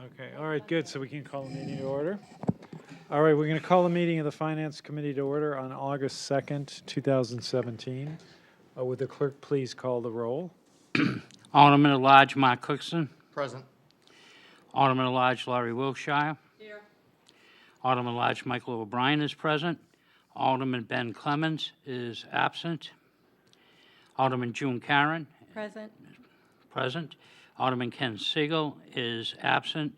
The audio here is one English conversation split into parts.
Okay, all right, good. So we can call the meeting to order. All right, we're going to call the meeting of the Finance Committee to order on August 2nd, 2017. Would the clerk please call the roll? Alderman at Large Mark Cookson. Present. Alderman at Large Laurie Wilshire. Here. Alderman at Large Michael O'Brien is present. Alderman Ben Clemens is absent. Alderman June Karen. Present. Present. Alderman Ken Siegel is absent.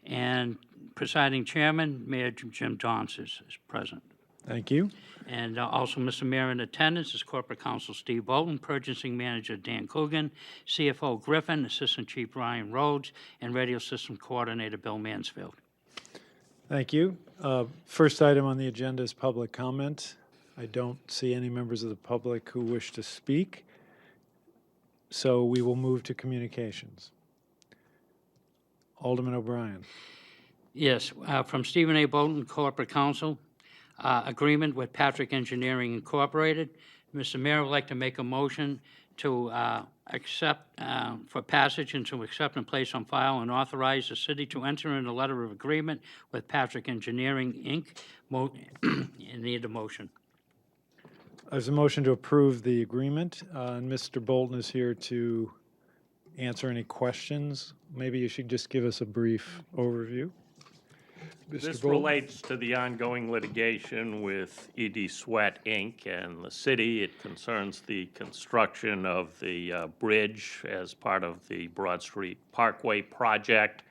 And presiding chairman, Mayor Jim Johnson is present. Thank you. And also, Mr. Mayor, in attendance is Corporate Counsel Steve Bolton, Purchasing Manager Dan Coogan, CFO Griffin, Assistant Chief Ryan Rhodes, and Radio System Coordinator Bill Mansfield. Thank you. First item on the agenda is public comment. I don't see any members of the public who wish to speak, so we will move to communications. Alderman O'Brien. Yes, from Stephen A. Bolton, Corporate Counsel, agreement with Patrick Engineering Incorporated. Mr. Mayor, I would like to make a motion to accept, for passage and to accept and place on file and authorize the city to enter in a letter of agreement with Patrick Engineering, Inc. Need a motion. There's a motion to approve the agreement, and Mr. Bolton is here to answer any questions. Maybe you should just give us a brief overview. Mr. This Bolton? relates to the ongoing litigation with E.D. Sweat, Inc. and the city. It concerns the construction of the bridge as part of the Broad Street Parkway project.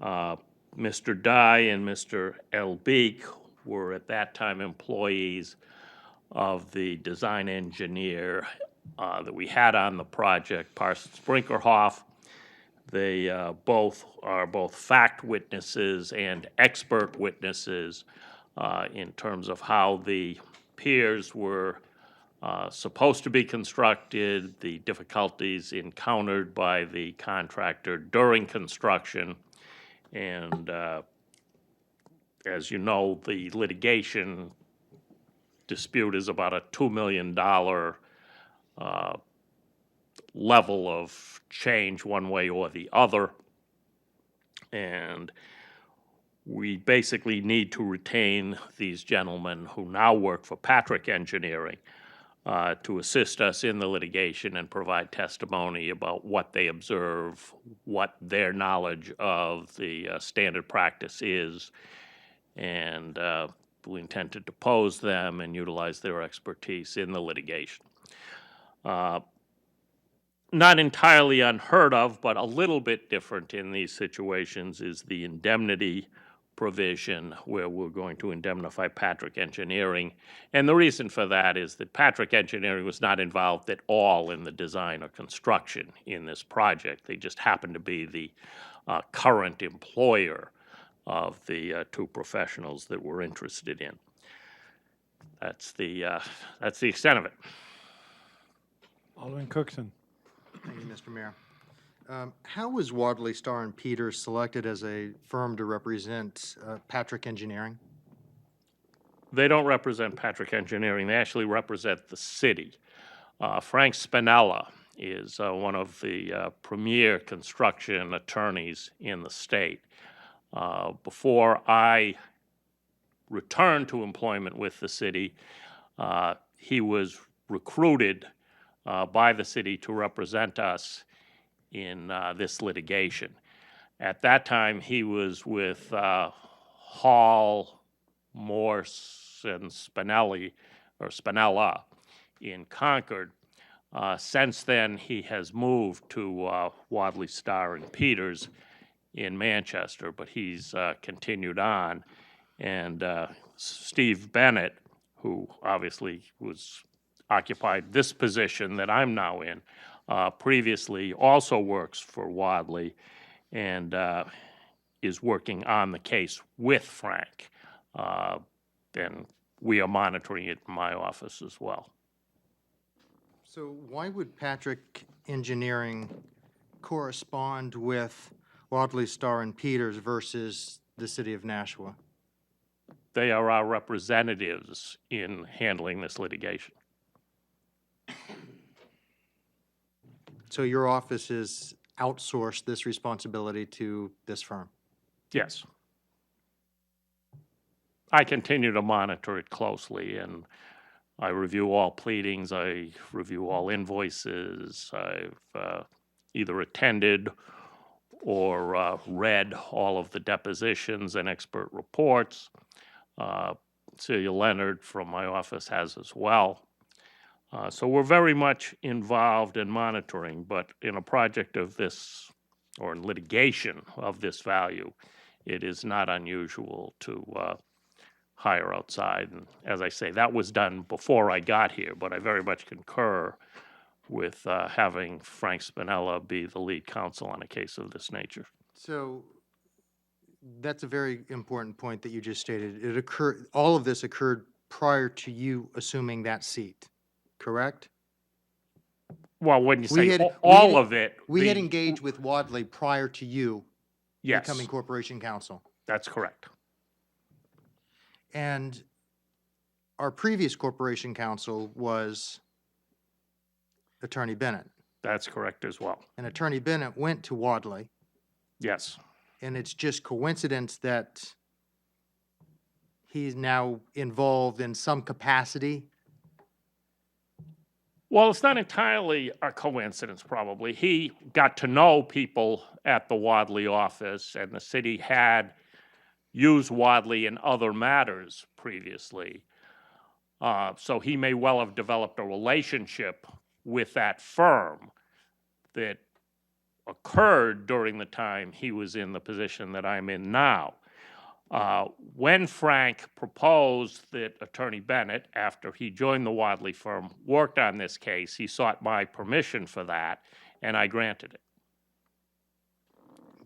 Mr. Dye and Mr. L. Beek were at that time employees of the design engineer that we had on the project, Parsons Brinkerhoff. They both are both fact witnesses and expert witnesses in terms of how the piers were supposed to be constructed, the difficulties encountered by the contractor during construction, and as you know, the litigation dispute is about a $2 million level of change one way or the other. And we basically need to retain these gentlemen who now work for Patrick Engineering to assist us in the litigation and provide testimony about what they observe, what their knowledge of the standard practice is, and we intend to depose them and utilize their expertise in the litigation. Not entirely unheard of, but a little bit different in these situations is the indemnity provision, where we're going to indemnify Patrick Engineering. And the reason for that is that Patrick Engineering was not involved at all in the design or construction in this project. They just happened to be the current employer of the two professionals that we're interested in. That's the extent of it. Alderman Cookson. Thank you, Mr. Mayor. How was Wadley, Starr, and Peters selected as a firm to represent Patrick Engineering? They don't represent Patrick Engineering. They actually represent the city. Frank Spinella is one of the premier construction attorneys in the state. Before I returned to employment with the city, he was recruited by the city to represent us in this litigation. At that time, he was with Hall, Morse, and Spinella in Concord. Since then, he has moved to Wadley, Starr, and Peters in Manchester, but he's continued on. And Steve Bennett, who obviously occupied this position that I'm now in, previously also works for Wadley and is working on the case with Frank. And we are monitoring it in my office as well. So why would Patrick Engineering correspond with Wadley, Starr, and Peters versus the city of Nashua? They are our representatives in handling this litigation. So your office has outsourced this responsibility to this firm? Yes. I continue to monitor it closely, and I review all pleadings, I review all invoices, I've either attended or read all of the depositions and expert reports. Celia Leonard from my office has as well. So we're very much involved in monitoring, but in a project of this, or in litigation of this value, it is not unusual to hire outside. And as I say, that was done before I got here, but I very much concur with having Frank Spinella be the lead counsel on a case of this nature. So that's a very important point that you just stated. It occurred, all of this occurred prior to you assuming that seat, correct? Well, when you We say had- all we had- of it, We had the- engaged with Wadley prior to you yes, becoming corporation counsel. that's correct. And our previous corporation counsel was Attorney Bennett. That's correct as well. And Attorney Bennett went to Wadley, Yes. and it's just coincidence that he's now involved in some capacity. Well, it's not entirely a coincidence, probably. He got to know people at the Wadley office, and the city had used Wadley in other matters previously. So he may well have developed a relationship with that firm that occurred during the time he was in the position that I'm in now. When Frank proposed that Attorney Bennett, after he joined the Wadley firm, worked on this case, he sought my permission for that, and I granted it.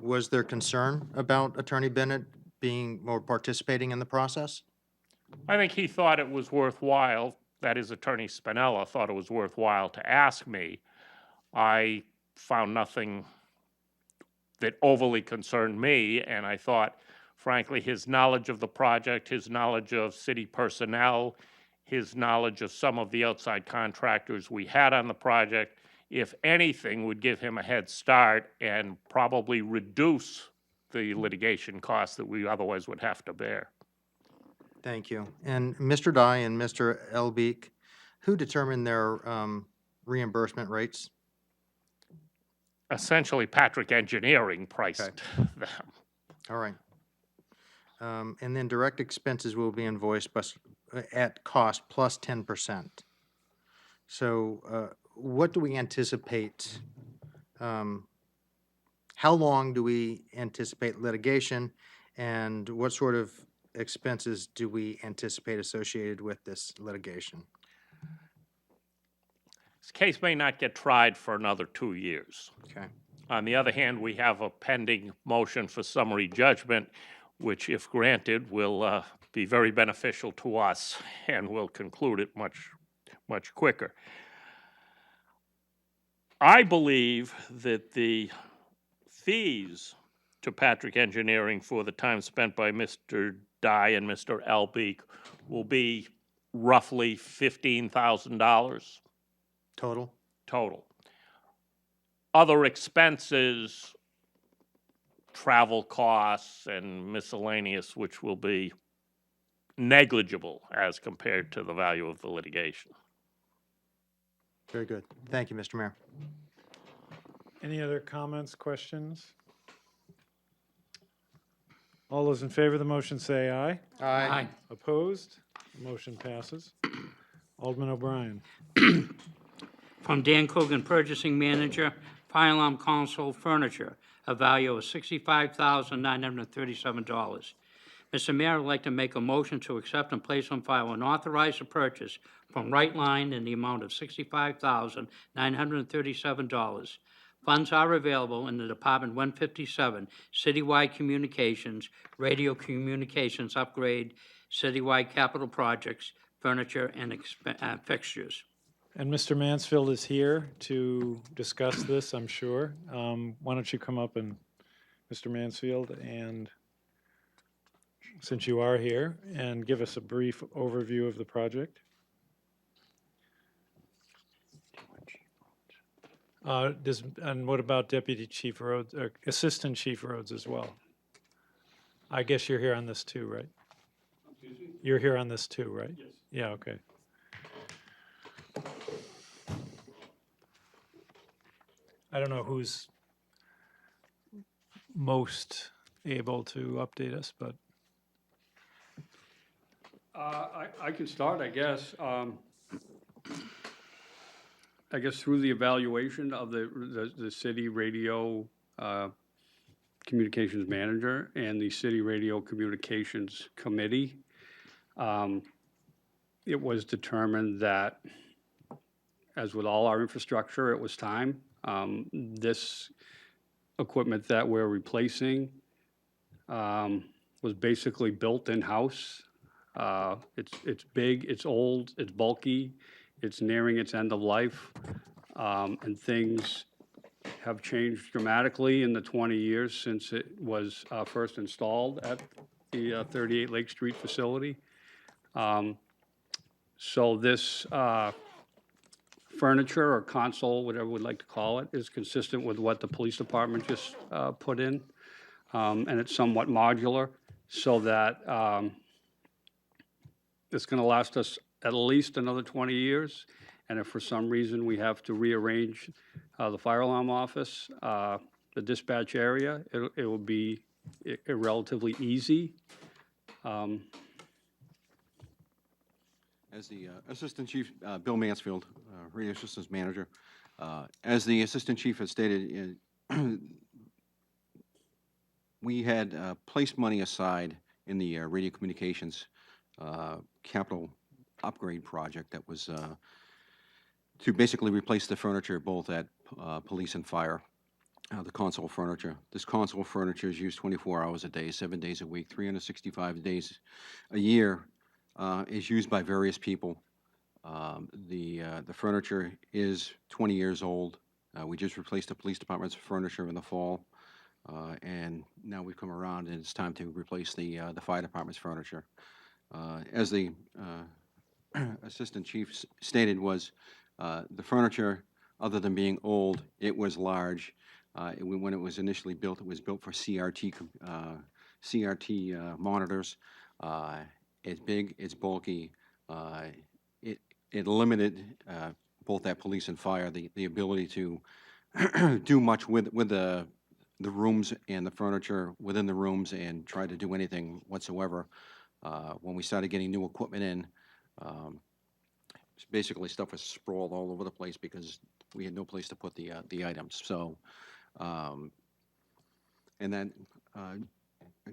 Was there concern about Attorney Bennett being or participating in the process? I think he thought it was worthwhile, that is, Attorney Spinella thought it was worthwhile to ask me. I found nothing that overly concerned me, and I thought, frankly, his knowledge of the project, his knowledge of city personnel, his knowledge of some of the outside contractors we had on the project, if anything, would give him a head start and probably reduce the litigation costs that we otherwise would have to bear. Thank you. And Mr. Dye and Mr. Elbeek, who determined their reimbursement rates? Essentially, Patrick Engineering priced them. All right. And then direct expenses will be invoiced at cost plus 10%. So what do we anticipate? How long do we anticipate litigation, and what sort of expenses do we anticipate associated with this litigation? This case may not get tried for another 2 years. Okay. On the other hand, we have a pending motion for summary judgment, which, if granted, will be very beneficial to us and will conclude it much quicker. I believe that the fees to Patrick Engineering for the time spent by Mr. Dye and Mr. Elbeek will be roughly $15,000 Total? total. Other expenses, travel costs and miscellaneous, which will be negligible as compared to the value of the litigation. Very good. Thank you, Mr. Mayor. Any other comments, questions? All those in favor of the motion say aye. Aye. Opposed? Motion passes. Alderman O'Brien. From Dan Coogan, Purchasing Manager, Fire Alarm Console Furniture, a value of $65,937. Mr. Mayor, I'd like to make a motion to accept and place on file and authorize the purchase from Right Line in the amount of $65,937. Funds are available in the Department 157, Citywide Communications, Radio Communications Upgrade, Citywide Capital Projects, Furniture and Fixtures. And Mr. Mansfield is here to discuss this, I'm sure. Why don't you come up and, Mr. Mansfield, and since you are here, and give us a brief overview of the project? And what about Deputy Chief Rhodes, or Assistant Chief Rhodes as well? I guess you're here on this too, right? You're here on this too, right? Yes. Yeah, okay. I don't know who's most able to update us, but I can start, I guess. I guess through the evaluation of the city radio communications manager and the city radio communications committee, it was determined that, as with all our infrastructure, it was time. This equipment that we're replacing was basically built in-house. It's big, it's old, it's bulky, it's nearing its end of life, and things have changed dramatically in the 20 years since it was first installed at the 38 Lake Street facility. So this furniture or console, whatever we'd like to call it, is consistent with what the police department just put in. And it's somewhat modular, so that it's going to last us at least another 20 years. And if for some reason we have to rearrange the fire alarm office, the dispatch area, it will be relatively easy. As the Assistant Chief, Bill Mansfield, Radio Systems Manager, as the Assistant Chief has stated, we had placed money aside in the radio communications capital upgrade project that was to basically replace the furniture both at police and fire, the console furniture. This console furniture is used 24 hours a day, 7 days a week, 365 days a year. Is used by various people. The furniture is 20 years old. We just replaced the police department's furniture in the fall, and now we've come around and it's time to replace the fire department's furniture. As the assistant chief stated, was the furniture, other than being old, it was large. When it was initially built, it was built for CRT monitors. It's big, it's bulky. It limited both that police and fire the ability to do much with the rooms and the furniture within the rooms and try to do anything whatsoever. When we started getting new equipment in, basically stuff was sprawled all over the place because we had no place to put the items. So, and then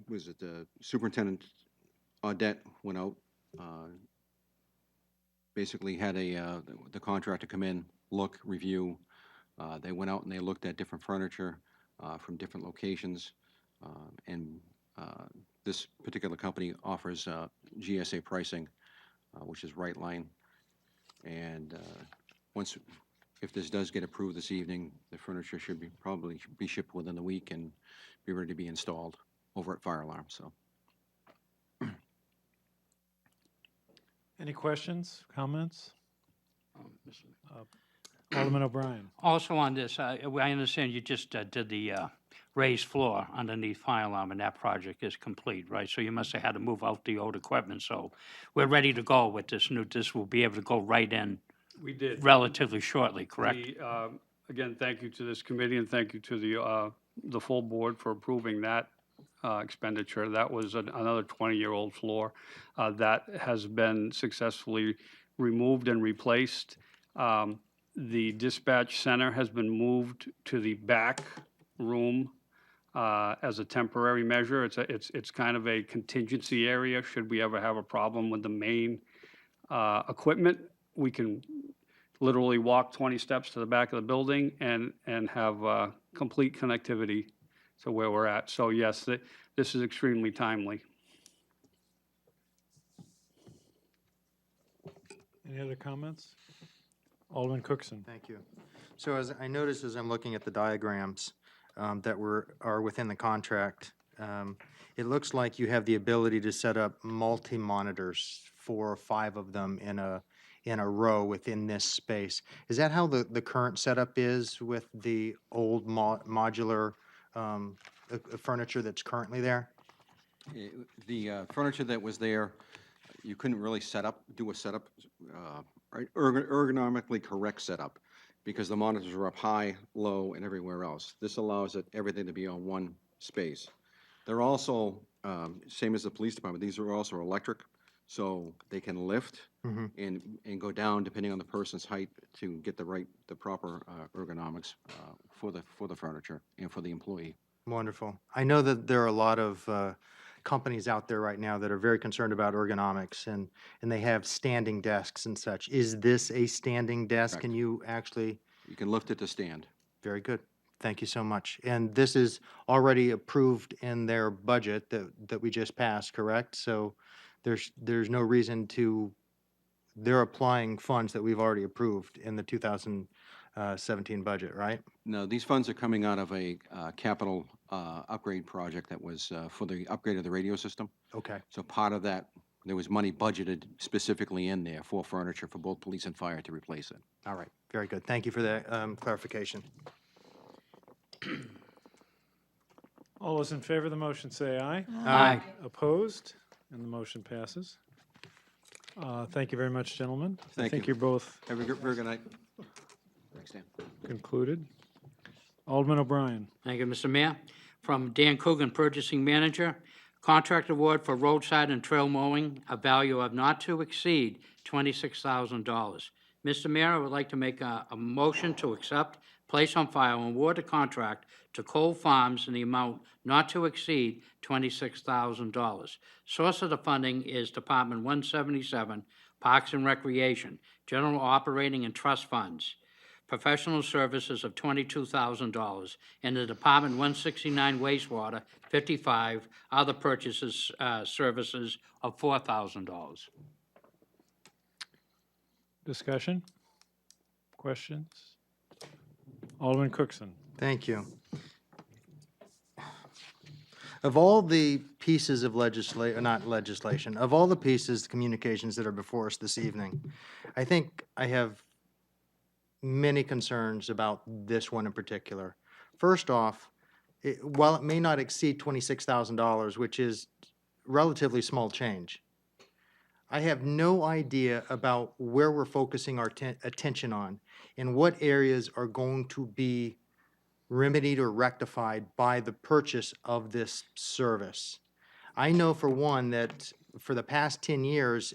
was it the superintendent Audette went out, basically had the contractor come in, look, review. They went out and they looked at different furniture from different locations, and this particular company offers GSA pricing, which is right line. And if this does get approved this evening, the furniture should probably be shipped within the week and be ready to be installed over at Fire Alarm. So. any questions, comments? Alderman O'Brien. Also on this, I understand you just did the raised floor underneath fire alarm, and that project is complete, right? So you must have had to move out the old equipment, so we're ready to go with this this will be able to go right in We did. relatively shortly, correct? Again, thank you to this committee and thank you to the full board for approving that expenditure. That was another 20-year-old floor that has been successfully removed and replaced. The dispatch center has been moved to the back room as a temporary measure. It's kind of a contingency area. Should we ever have a problem with the main equipment, we can literally walk 20 steps to the back of the building and have complete connectivity to where we're at. So yes, this is extremely timely. Any other comments? Alderman Cookson. Thank you. So as I noticed as I'm looking at the diagrams that are within the contract, it looks like you have the ability to set up multi-monitors, 4 or 5 of them in a row within this space. Is that how the current setup is with the old modular furniture that's currently there? The furniture that was there, you couldn't really do a setup, right, ergonomically correct setup, because the monitors were up high, low, and everywhere else. This allows everything to be on one space. They're also, same as the police department, these are also electric, so they can lift and go down depending on the person's height to get the proper ergonomics for the furniture and for the employee. Wonderful. I know that there are a lot of companies out there right now that are very concerned about ergonomics, and they have standing desks and such. Is this a standing desk? Correct. Can you actually? You can lift it to stand. Very good. Thank you so much. And this is already approved in their budget that we just passed, correct? So there's no reason to, they're applying funds that we've already approved in the 2017 budget, right? No, these funds are coming out of a capital upgrade project that was for the upgrade of the radio system. Okay. So part of that, there was money budgeted specifically in there for furniture for both police and fire to replace it. All right. Very good. Thank you for that clarification. All those in favor of the motion say aye. Aye. Opposed? And the motion passes. Thank you very much, gentlemen. I Thank think you. you're both Have a very good night. Thanks, Dan. concluded. Alderman O'Brien. Thank you, Mr. Mayor. From Dan Coogan, Purchasing Manager, contract award for roadside and trail mowing, a value of not to exceed $26,000. Mr. Mayor, I would like to make a motion to accept, place on file, and award a contract to Cole Farms in the amount not to exceed $26,000. Source of the funding is Department 177, Parks and Recreation, General Operating and Trust Funds. Professional services of $22,000, and the Department 169 wastewater, 55, other purchases, services of $4,000. Discussion? Questions? Alderman Cookson. Thank you. Of all the pieces of not legislation, of all the pieces, communications that are before us this evening, I think I have many concerns about this one in particular. First off, while it may not exceed $26,000, which is relatively small change, I have no idea about where we're focusing our attention on and what areas are going to be remedied or rectified by the purchase of this service. I know for one that for the past 10 years,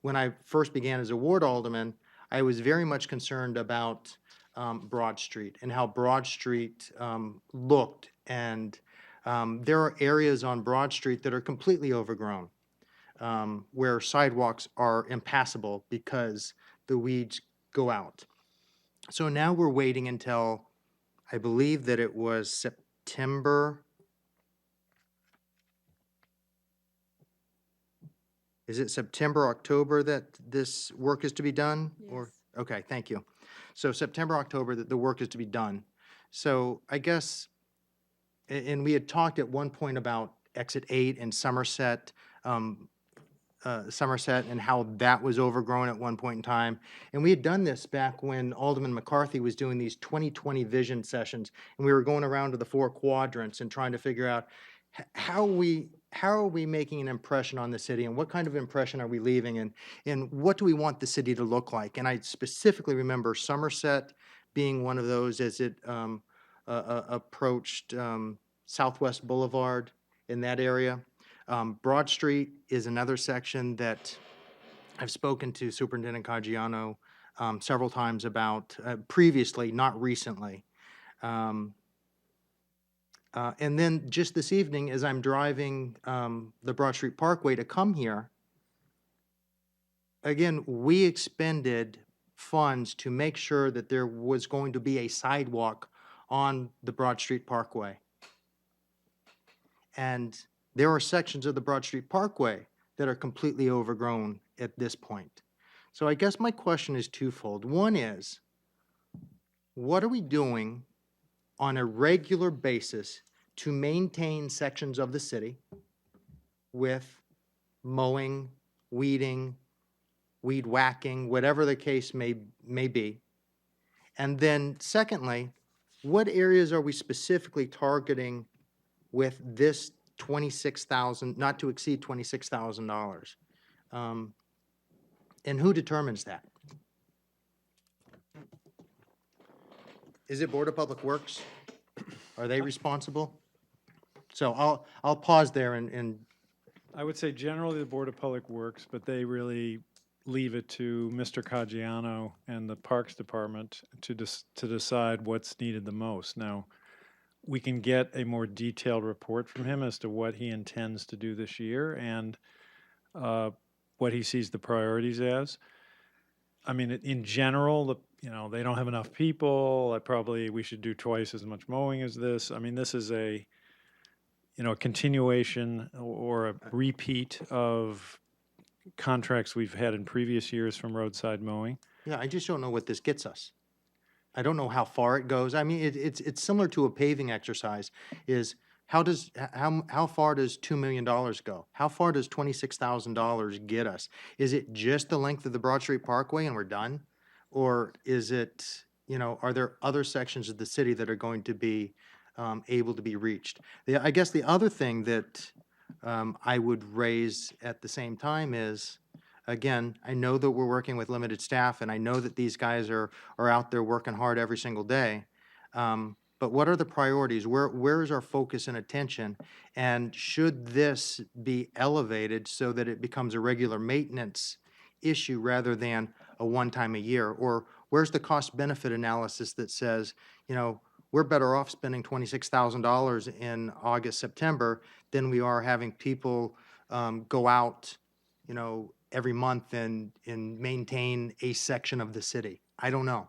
when I first began as a ward alderman, I was very much concerned about Broad Street and how Broad Street looked. And there are areas on Broad Street that are completely overgrown, where sidewalks are impassable because the weeds go out. So now we're waiting until, I believe that it was September. Is it September, October that this work is to be done? Or okay, thank you. So September, October that the work is to be done. So I guess, and we had talked at one point about Exit 8 and Somerset, Somerset and how that was overgrown at one point in time. And we had done this back when Alderman McCarthy was doing these 2020 vision sessions, and we were going around to the 4 quadrants and trying to figure out how are we making an impression on the city, and what kind of impression are we leaving, and what do we want the city to look like? And I specifically remember Somerset being one of those as it approached Southwest Boulevard in that area. Broad Street is another section that I've spoken to Superintendent Caggiano several times about previously, not recently. And then just this evening, as I'm driving the Broad Street Parkway to come here, again, we expended funds to make sure that there was going to be a sidewalk on the Broad Street Parkway. And there are sections of the Broad Street Parkway that are completely overgrown at this point. So I guess my question is twofold. One is, what are we doing on a regular basis to maintain sections of the city with mowing, weeding, weed whacking, whatever the case may be? And then secondly, what areas are we specifically targeting with this not to exceed $26,000. And who determines that? Is it Board of Public Works? Are they responsible? So I'll pause there and I would say generally the Board of Public Works, but they really leave it to Mr. Caggiano and the Parks Department to decide what's needed the most. Now, we can get a more detailed report from him as to what he intends to do this year and what he sees the priorities as. I mean, in general, they don't have enough people. We should do twice as much mowing as this. I mean, this is a continuation or a repeat of contracts we've had in previous years from roadside mowing. yeah, I just don't know what this gets us. I don't know how far it goes. I mean, it's similar to a paving exercise. Is how far does $2 million go? How far does $26,000 get us? Is it just the length of the Broad Street Parkway and we're done? Or is it, are there other sections of the city that are going to be able to be reached? I guess the other thing that I would raise at the same time is, again, I know that we're working with limited staff, and I know that these guys are out there working hard every single day. But what are the priorities? Where is our focus and attention? And should this be elevated so that it becomes a regular maintenance issue rather than a one-time a year? Or where's the cost-benefit analysis that says, we're better off spending $26,000 in August, September than we are having people go out, every month and maintain a section of the city? I don't know.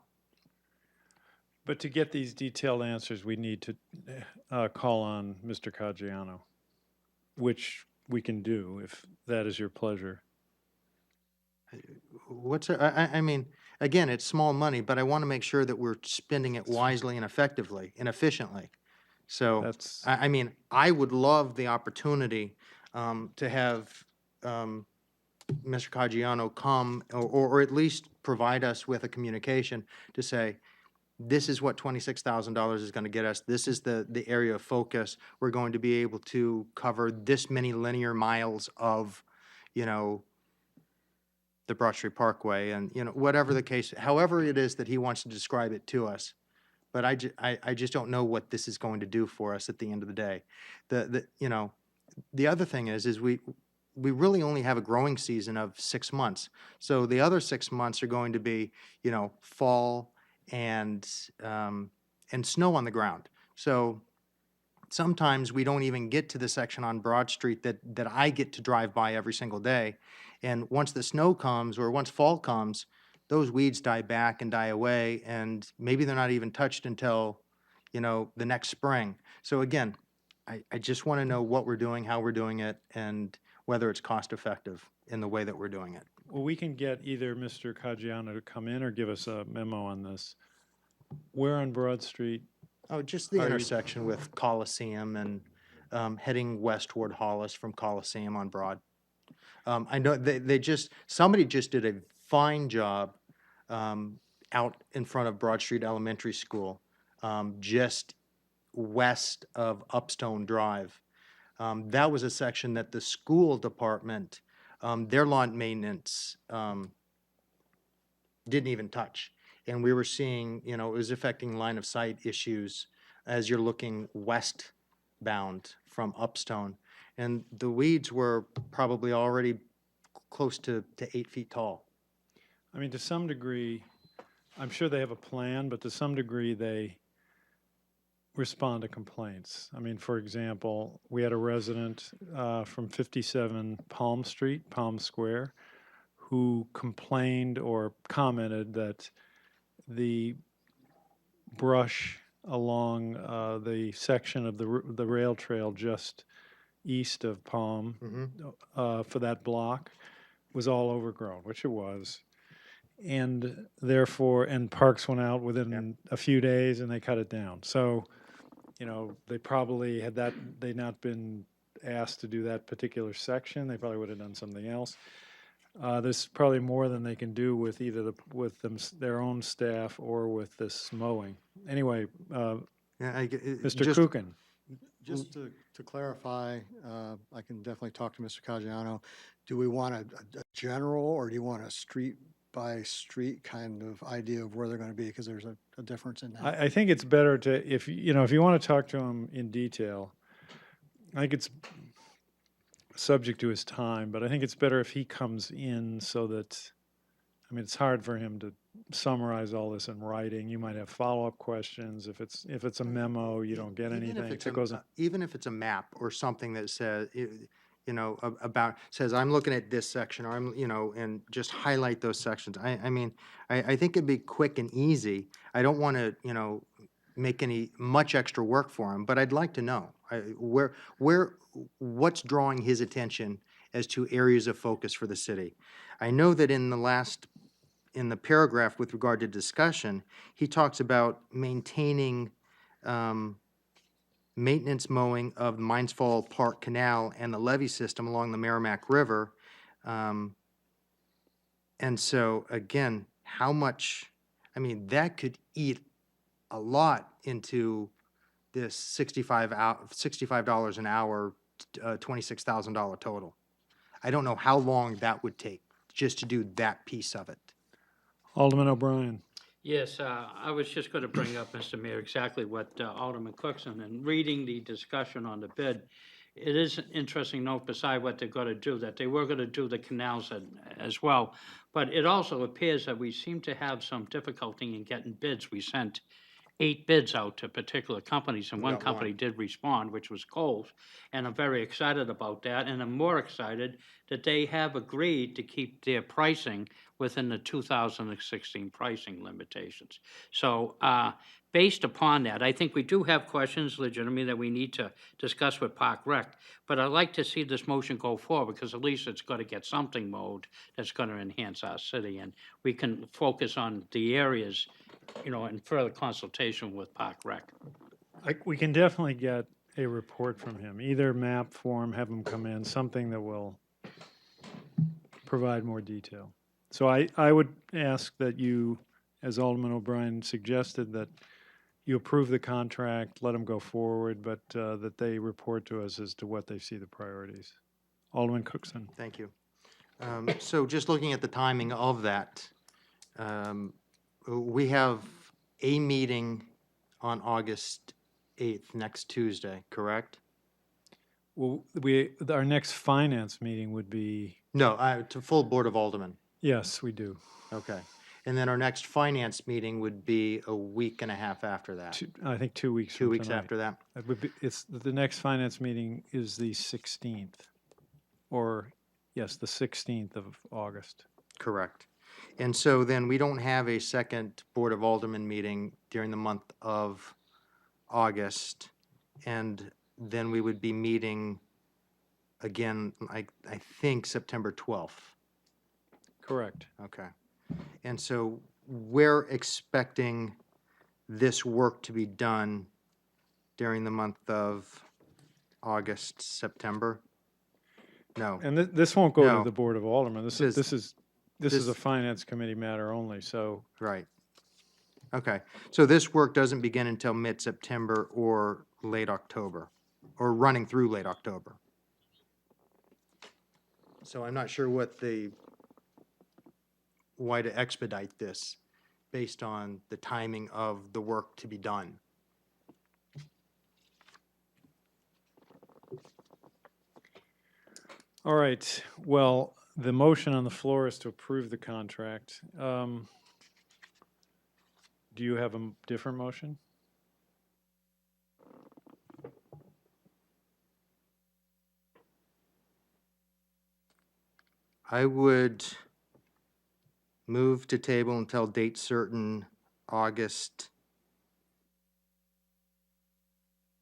But to get these detailed answers, we need to call on Mr. Caggiano, which we can do if that is your pleasure. I mean, again, it's small money, but I want to make sure that we're spending it wisely and effectively and efficiently. So, That's- I mean, I would love the opportunity to have Mr. Caggiano come or at least provide us with a communication to say, this is what $26,000 is going to get us. This is the area of focus. We're going to be able to cover this many linear miles of, the Broad Street Parkway and, whatever the case, however it is that he wants to describe it to us. But I just don't know what this is going to do for us at the end of the day. The other thing is we really only have a growing season of 6 months. So the other 6 months are going to be, fall and snow on the ground. So sometimes we don't even get to the section on Broad Street that I get to drive by every single day. And once the snow comes or once fall comes, those weeds die back and die away, and maybe they're not even touched until, the next spring. So again, I just want to know what we're doing, how we're doing it, and whether it's cost effective in the way that we're doing it. Well, we can get either Mr. Caggiano to come in or give us a memo on this. Where on Broad Street? Oh, just the Are you- intersection with Coliseum and heading west toward Hollis from Coliseum on Broad. I know somebody just did a fine job out in front of Broad Street Elementary School, just west of Upstone Drive. That was a section that the school department, their lawn maintenance didn't even touch. And we were seeing, it was affecting line of sight issues as you're looking westbound from Upstone. And the weeds were probably already close to 8 feet tall. I mean, to some degree, I'm sure they have a plan, but to some degree, they respond to complaints. I mean, for example, we had a resident from 57 Palm Street, Palm Square, who complained or commented that the brush along the section of the rail trail just east of Palm for that block was all overgrown, which it was. And therefore, Parks went out within a few days and they cut it down. So, they probably had they not been asked to do that particular section, they probably would have done something else. There's probably more than they can do with either their own staff or with this mowing. Anyway, Yeah, Mr. Kuchen, Just to clarify, I can definitely talk to Mr. Caggiano. Do we want a general, or do you want a street-by-street kind of idea of where they're going to be? Because there's a difference in that. I think it's better to, if you want to talk to him in detail, I think it's subject to his time, but I think it's better if he comes in so that, I mean, it's hard for him to summarize all this in writing. You might have follow-up questions. If it's a memo, you don't get Even if anything. it's It goes, even if it's a map or something that says, says, I'm looking at this section, or and just highlight those sections. I mean, I think it'd be quick and easy. I don't want to, make much extra work for him, but I'd like to know what's drawing his attention as to areas of focus for the city. I know that in the paragraph with regard to discussion, he talks about maintaining maintenance mowing of the Mines Fall Park Canal and the levee system along the Merrimack River. And so, again, how much, I mean, that could eat a lot into this $65 an hour, $26,000 total. I don't know how long that would take just to do that piece of it. Alderman O'Brien. Yes, I was just going to bring up, Mr. Mayor, exactly what Alderman Cookson, and reading the discussion on the bid, it is an interesting note beside what they're going to do, that they were going to do the canals as well. But it also appears that we seem to have some difficulty in getting bids. We sent 8 bids out to particular companies, and one got one. company did respond, which was Kohl's, and I'm very excited about that, and I'm more excited that they have agreed to keep their pricing within the 2016 pricing limitations. So, based upon that, I think we do have questions legitimately that we need to discuss with Park Rec, but I'd like to see this motion go forward, because at least it's going to get something mowed that's going to enhance our city, and we can focus on the areas, in further consultation with Park Rec. We can definitely get a report from him, either map form, have him come in, something that will provide more detail. So I would ask that you, as Alderman O'Brien suggested, that you approve the contract, let them go forward, but that they report to us as to what they see the priorities. Alderman Cookson. Thank you. So just looking at the timing of that, we have a meeting on August 8th, next Tuesday, correct? Well, our next finance meeting would be, No, to full Board of Aldermen. yes, we do. Okay. And then our next finance meeting would be a week and a half after that. I think 2 weeks 2 from weeks tonight. after that. It would be, the next finance meeting is the 16th, or, yes, the 16th of August. Correct. And so then we don't have a second Board of Aldermen meeting during the month of August. And then we would be meeting again, I think, September 12th. Correct. Okay. And so we're expecting this work to be done during the month of August, September? No. And this won't go No. to the Board of Aldermen. This is this- a Finance Committee matter only, so Right. Okay. So this work doesn't begin until mid-September or late October, or running through late October. So I'm not sure why to expedite this based on the timing of the work to be done. all right. Well, the motion on the floor is to approve the contract. Do you have a different motion? I would move to table until date certain, August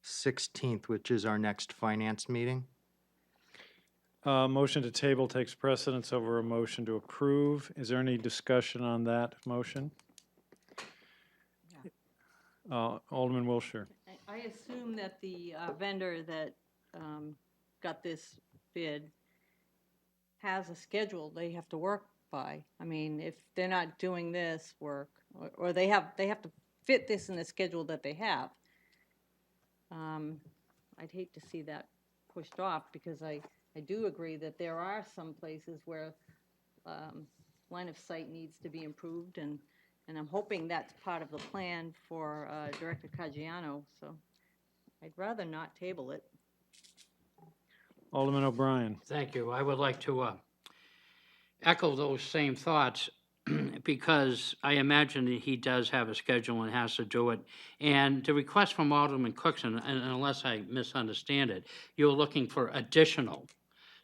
16th, which is our next finance meeting. Motion to table takes precedence over a motion to approve. Is there any discussion on that motion? Alderman Wilshire. I assume that the vendor that got this bid has a schedule they have to work by. I mean, if they're not doing this work, or they have to fit this in the schedule that they have. I'd hate to see that pushed off, because I do agree that there are some places where line of sight needs to be improved, and I'm hoping that's part of the plan for Director Caggiano, so I'd rather not table it. Alderman O'Brien. Thank you. I would like to echo those same thoughts because I imagine that he does have a schedule and has to do it. And the request from Alderman Cookson, and unless I misunderstand it, you're looking for additional.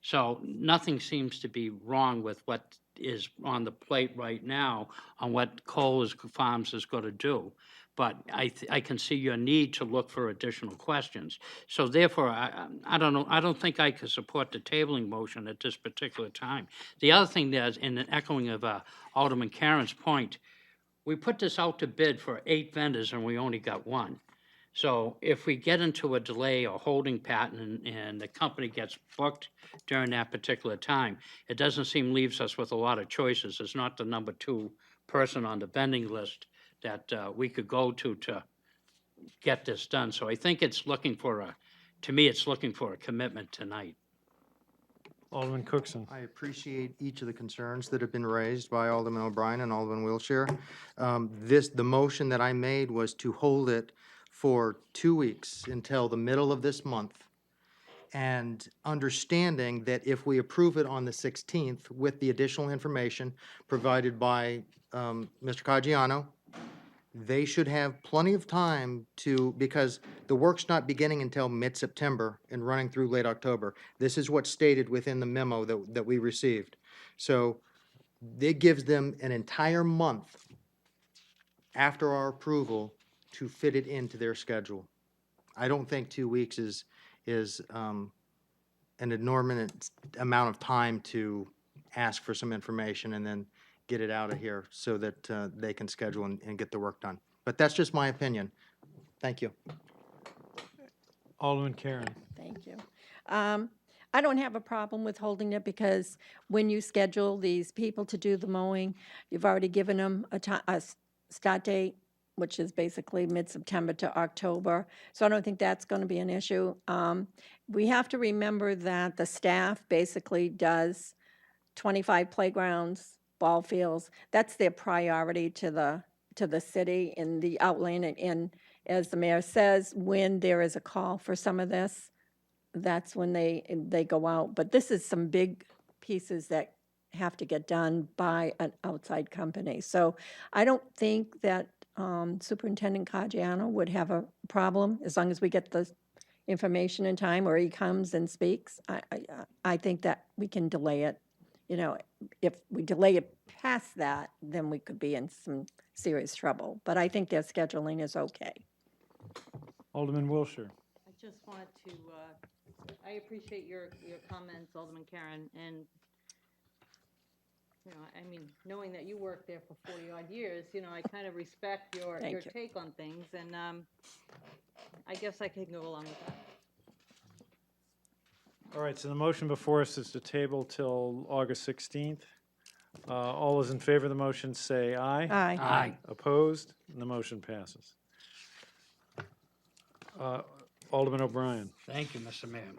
So nothing seems to be wrong with what is on the plate right now on what Coles Farms is going to do. But I can see your need to look for additional questions. So therefore, I don't know, I don't think I could support the tabling motion at this particular time. The other thing that's in an echoing of Alderman Karen's point, we put this out to bid for 8 vendors and we only got 1. So if we get into a delay or holding pattern and the company gets booked during that particular time, it doesn't seem leaves us with a lot of choices. It's not the number 2 person on the vending list that we could go to get this done. So I think it's looking for to me, it's looking for a commitment tonight. Alderman Cookson. I appreciate each of the concerns that have been raised by Alderman O'Brien and Alderman Wiltshire. The motion that I made was to hold it for 2 weeks until the middle of this month, and understanding that if we approve it on the 16th with the additional information provided by Mr. Caggiano, they should have plenty of time to, because the work's not beginning until mid-September and running through late October. This is what's stated within the memo that we received. So it gives them an entire month after our approval to fit it into their schedule. I don't think 2 weeks is an enormous amount of time to ask for some information and then get it out of here so that they can schedule and get the work done. But that's just my opinion. Thank you. Alderman Karen. Thank you. I don't have a problem with holding it because when you schedule these people to do the mowing, you've already given them a start date, which is basically mid-September to October. So I don't think that's going to be an issue. We have to remember that the staff basically does 25 playgrounds, ball fields. That's their priority to the city in the outline. And as the mayor says, when there is a call for some of this, that's when they go out. But this is some big pieces that have to get done by an outside company. So I don't think that Superintendent Caggiano would have a problem as long as we get the information in time or he comes and speaks. I think that we can delay it. You know, if we delay it past that, then we could be in some serious trouble. But I think their scheduling is okay. Alderman Wiltshire. I just wanted to, I appreciate your comments, Alderman Karen, and, you know, I mean, knowing that you worked there for 40-odd years, you know, I kind of respect your Thank you. take on things, and I guess I can go along with that. All right, so the motion before us is to table till August 16th. All those in favor of the motion say aye. Aye. Aye. Opposed? And the motion passes. Alderman O'Brien. Thank you, Mr. Mayor.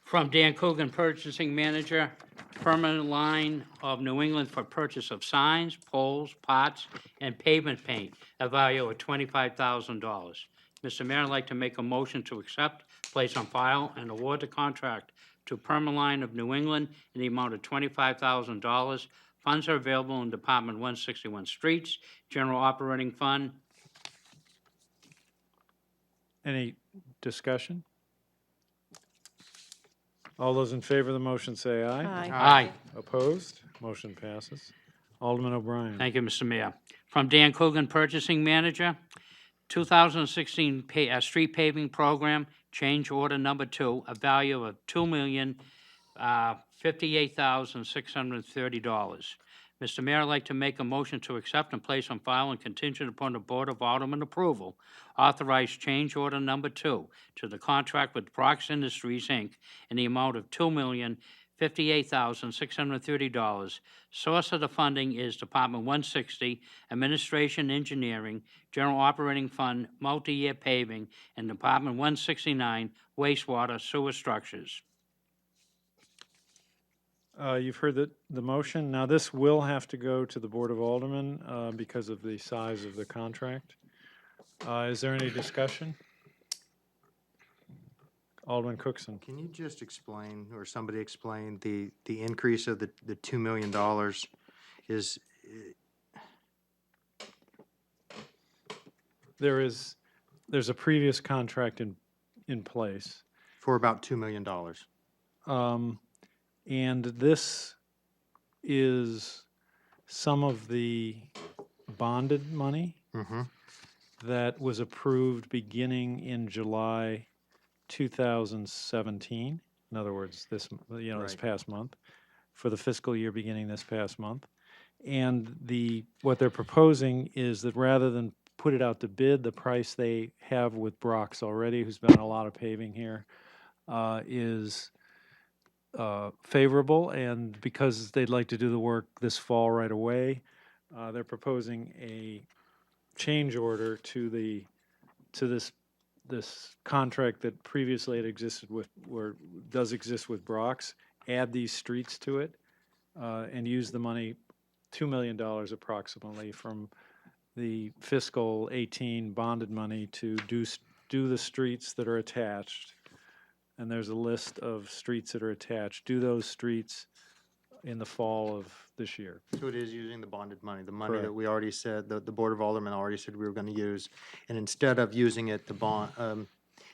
From Dan Coogan, Purchasing Manager, permanent line of New England for purchase of signs, poles, pots, and pavement paint, a value of $25,000. Mr. Mayor, I'd like to make a motion to accept, place on file, and award the contract to Permaline of New England in the amount of $25,000. Funds are available in Department 161 Streets, General Operating Fund. Any discussion? All those in favor of the motion say aye. Aye. Aye. Opposed? Motion passes. Alderman O'Brien. Thank you, Mr. Mayor. From Dan Coogan, Purchasing Manager, 2016 street paving program, change order number 2, a value of $2,058,630. Mr. Mayor, I'd like to make a motion to accept and place on file and contingent upon the Board of Aldermen approval, authorize change order number 2 to the contract with Brox Industries, Inc. in the amount of $2,058,630 $58,630. Source of the funding is Department 160, Administration Engineering, General Operating Fund, Multi-Year Paving, and Department 169, Wastewater Sewer Structures. You've heard the motion. Now, this will have to go to the Board of Aldermen because of the size of the contract. Is there any discussion? Alderman Cookson. Can you just explain, or somebody explain, the increase of the $2 million is, There's a previous contract in place. for about $2 million? And this is some of the bonded money Mm-hmm. that was approved beginning in July 2017. In other words, this Right. past month, for the fiscal year beginning this past month. And what they're proposing is that rather than put it out to bid, the price they have with Brock's already, who's done a lot of paving here, is favorable, and because they'd like to do the work this fall right away, they're proposing a change order to this contract that previously had existed with, or does exist with Brock's, add these streets to it, and use the money, $2 million approximately, from the fiscal 18 bonded money to do the streets that are attached. And there's a list of streets that are attached. Do those streets in the fall of this year. So it is using the bonded money, the money that Correct. we already said, the Board of Aldermen already said we were going to use. And instead of using it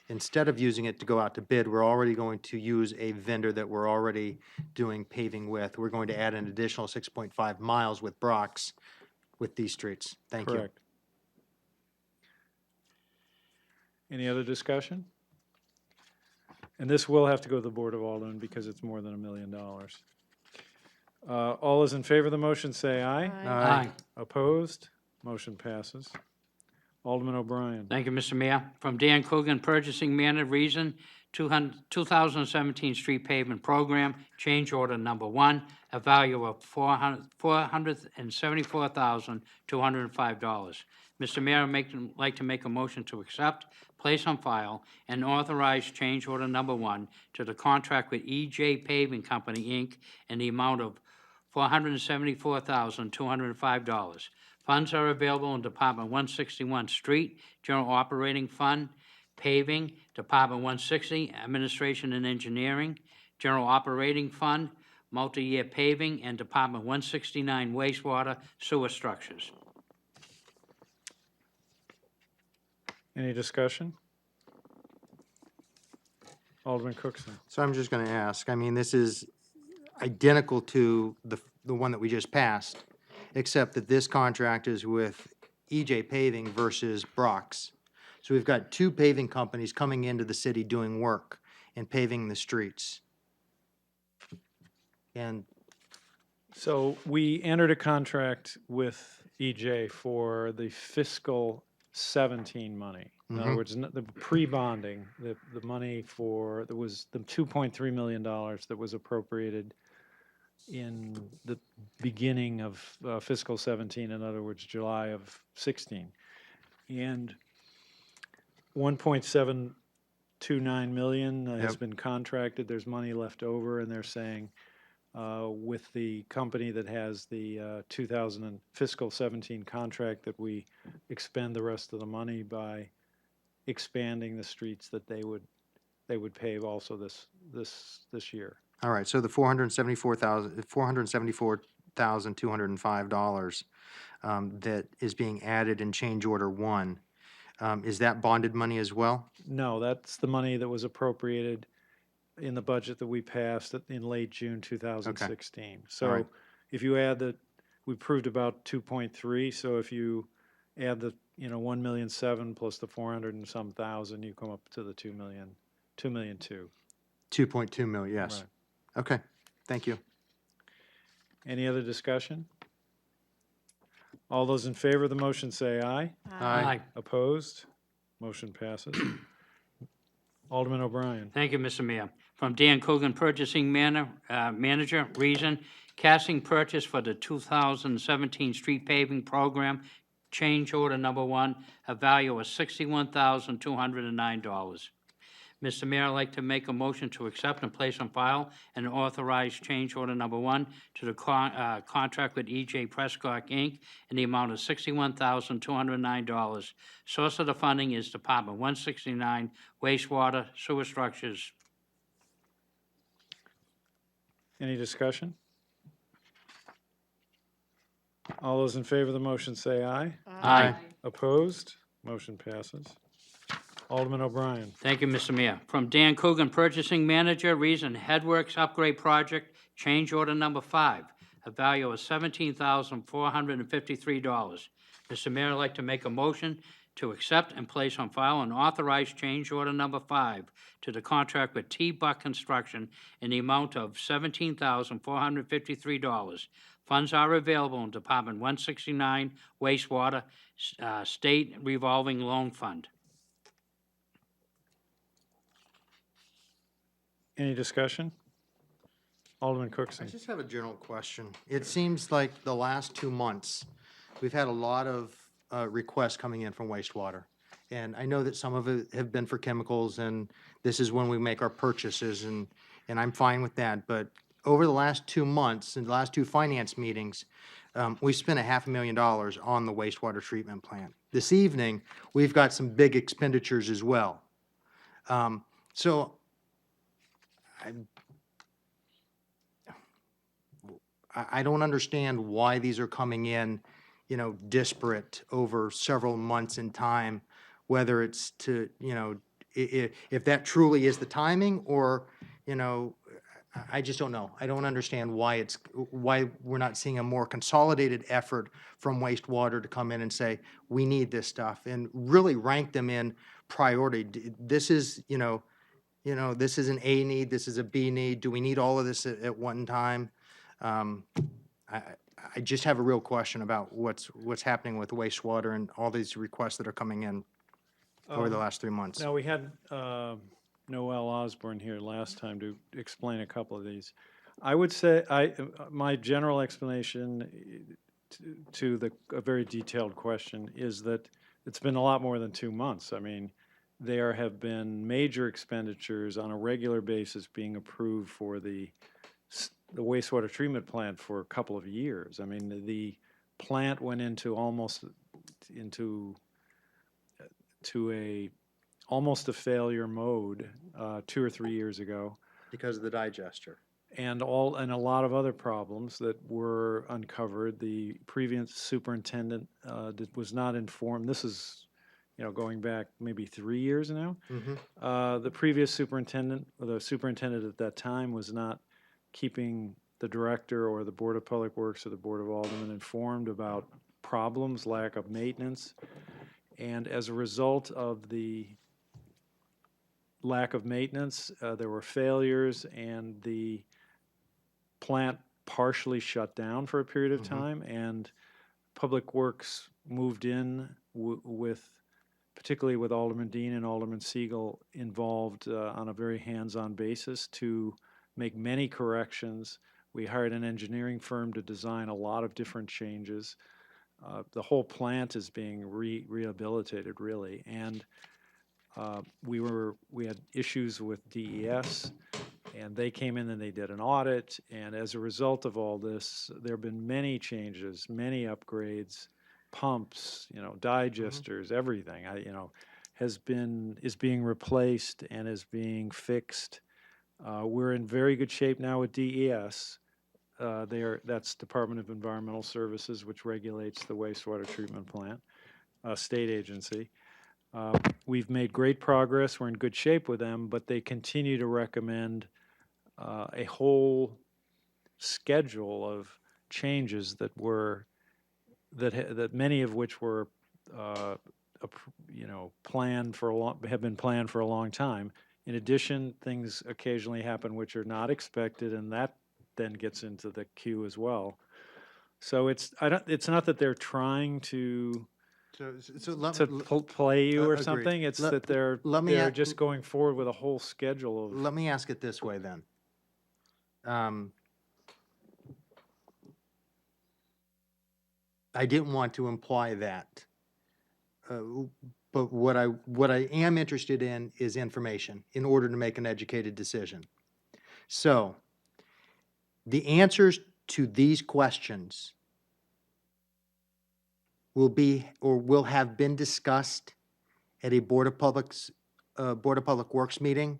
instead of using it to go out to bid, we're already going to use a vendor that we're already doing paving with. We're going to add an additional 6.5 miles with Brock's with these streets. Thank you. Correct. Any other discussion? And this will have to go to the Board of Aldermen because it's more than $1 million. All those in favor of the motion say aye. Aye. Opposed? Motion passes. Alderman O'Brien. Thank you, Mr. Mayor. From Dan Coogan, Purchasing Management Reason, 2017 Street Pavement Program, Change Order Number 1, a value of $474,205. Mr. Mayor, I'd like to make a motion to accept, place on file, and authorize Change Order Number 1 to the contract with EJ Paving Company, Inc., in the amount of $474,205. Funds are available in Department 161 Street, General Operating Fund, Paving, Department 160, Administration and Engineering, General Operating Fund, Multi-Year Paving, and Department 169 Wastewater Sewer Structures. Any discussion? Alderman Cookson. So I'm just going to ask, I mean, this is identical to the one that we just passed, except that this contract is with EJ Paving versus Brock's. So we've got two paving companies coming into the city doing work and paving the streets. And So we entered a contract with EJ for the fiscal 17 money. In other words, the pre-bonding, the money that was the $2.3 million that was appropriated in the beginning of fiscal 17, in other words, July of 16. And 1.729 million has Yep. been contracted. There's money left over, and they're saying with the company that has the fiscal 17 contract that we expend the rest of the money by expanding the streets that they would pave also this year. all right, so the $474,205 that is being added in change order 1, is that bonded money as well? No, that's the money that was appropriated in the budget that we passed in late June 2016. So right. if you add we approved about 2.3, so if you add the 1,000,007 plus the 400 and some thousand, you come up to the 2 million, 2,000,002. 2.2 million, yes. Right. Okay, thank you. Any other discussion? All those in favor of the motion say aye. Aye. Opposed? Motion passes. Alderman O'Brien. Thank you, Mr. Mayor. From Dan Coogan, Purchasing Manager, reason, casting purchase for the 2017 street paving program, change order number 1, a value of $61,209. Mr. Mayor, I'd like to make a motion to accept and place on file and authorize change order number 1 to the contract with E.J. Prescott, Inc. in the amount of $61,209. Source of the funding is Department 169 wastewater sewer structures. Any discussion? All those in favor of the motion say aye. Aye. Opposed? Motion passes. Alderman O'Brien. Thank you, Mr. Mayor. From Dan Coogan, Purchasing Manager, reason Headworks Upgrade Project, change order number 5, a value of $17,453. Mr. Mayor, I'd like to make a motion to accept and place on file and authorize change order number 5 to the contract with T. Buck Construction in the amount of $17,453. Funds are available in Department 169 wastewater state revolving loan fund. Any discussion? Alderman I Cookson. just have a general question. It seems like the last 2 months, we've had a lot of requests coming in from wastewater. And I know that some of it have been for chemicals, and this is when we make our purchases, and I'm fine with that. But over the last 2 months, in the last 2 finance meetings, we spent $500,000 on the wastewater treatment plant. This evening, we've got some big expenditures as well. So I don't understand why these are coming in, disparate over several months in time, whether it's to, if that truly is the timing, or, I just don't know. I don't understand why we're not seeing a more consolidated effort from wastewater to come in and say, we need this stuff, and really rank them in priority. This is, this is an A need, this is a B need. Do we need all of this at one time? I just have a real question about what's happening with wastewater and all these requests that are coming in over the last 3 months. Now, we had Noel Osborne here last time to explain a couple of these. I would say, my general explanation to a very detailed question is that it's been a lot more than 2 months. I mean, there have been major expenditures on a regular basis being approved for the wastewater treatment plant for a couple of years. I mean, the plant went into almost a failure mode 2 or 3 years ago. Because of the digester. And a lot of other problems that were uncovered. The previous superintendent was not informed. This is, going back maybe 3 years now. The previous superintendent, or the superintendent at that time, was not keeping the director or the Board of Public Works or the Board of Aldermen informed about problems, lack of maintenance. And as a result of the lack of maintenance, there were failures, and the plant partially shut down for a period of time, and Public Works moved in particularly with Alderman Dean and Alderman Siegel involved on a very hands-on basis to make many corrections. We hired an engineering firm to design a lot of different changes. The whole plant is being rehabilitated, really, and we had issues with DES, and they came in and they did an audit, and as a result of all this, there have been many changes, many upgrades, pumps, digesters, everything, is being replaced and is being fixed. We're in very good shape now with DES. That's Department of Environmental Services, which regulates the wastewater treatment plant, state agency. We've made great progress. We're in good shape with them, but they continue to recommend a whole schedule of changes that many of which were planned have been planned for a long time. In addition, things occasionally happen which are not expected, and that then gets into the queue as well. So it's not that they're trying to So let, to play you or agreed. something. It's Let- that they're, let me they're a- just going forward with a whole schedule of, let me ask it this way then. I didn't want to imply that. But what I am interested in is information in order to make an educated decision. So, the answers to these questions will be, or will have been discussed at a Board of Public Works meeting.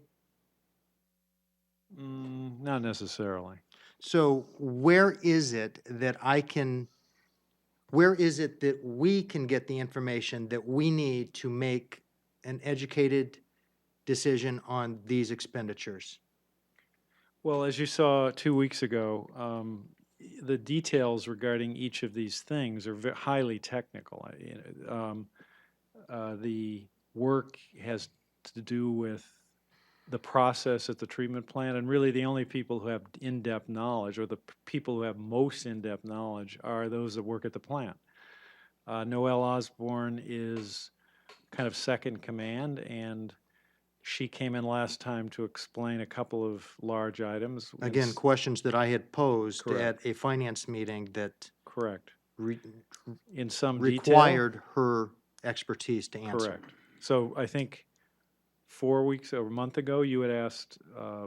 not necessarily. So where is it that where is it that we can get the information that we need to make an educated decision on these expenditures? Well, as you saw 2 weeks ago, the details regarding each of these things are highly technical. The work has to do with the process at the treatment plant, and really the only people who have in-depth knowledge, or the people who have most in-depth knowledge, are those that work at the plant. Noelle Osborne is kind of second command, and she came in last time to explain a couple of large items. Again, questions that I had posed Correct. at a finance meeting that Correct. re- In some detail. required her expertise to answer. Correct. So I think 4 weeks or a month ago, you had asked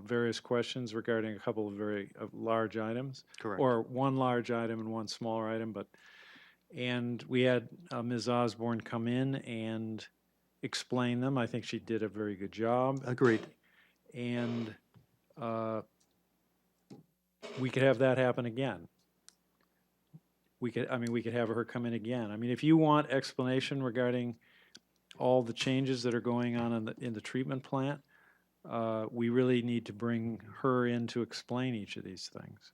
various questions regarding a couple of very large items. Correct. Or one large item and one smaller item, and we had Ms. Osborne come in and explain them. I think she did a very good job. Agreed. And we could have that happen again. We could have her come in again. I mean, if you want explanation regarding all the changes that are going on in the treatment plant, we really need to bring her in to explain each of these things.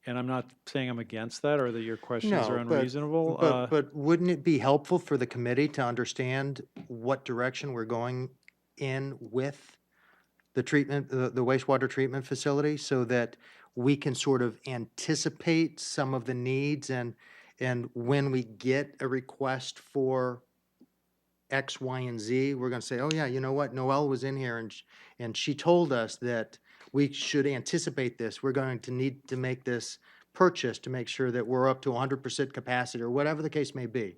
And I'm not saying I'm against that or that your questions are No, but, unreasonable. but wouldn't it be helpful for the committee to understand what direction we're going in with the treatment, the wastewater treatment facility, so that we can sort of anticipate some of the needs, and when we get a request for X, Y, and Z, we're gonna say, oh yeah, you know what, Noelle was in here and she told us that we should anticipate this. We're going to need to make this purchase to make sure that we're up to 100% capacity, or whatever the case may be.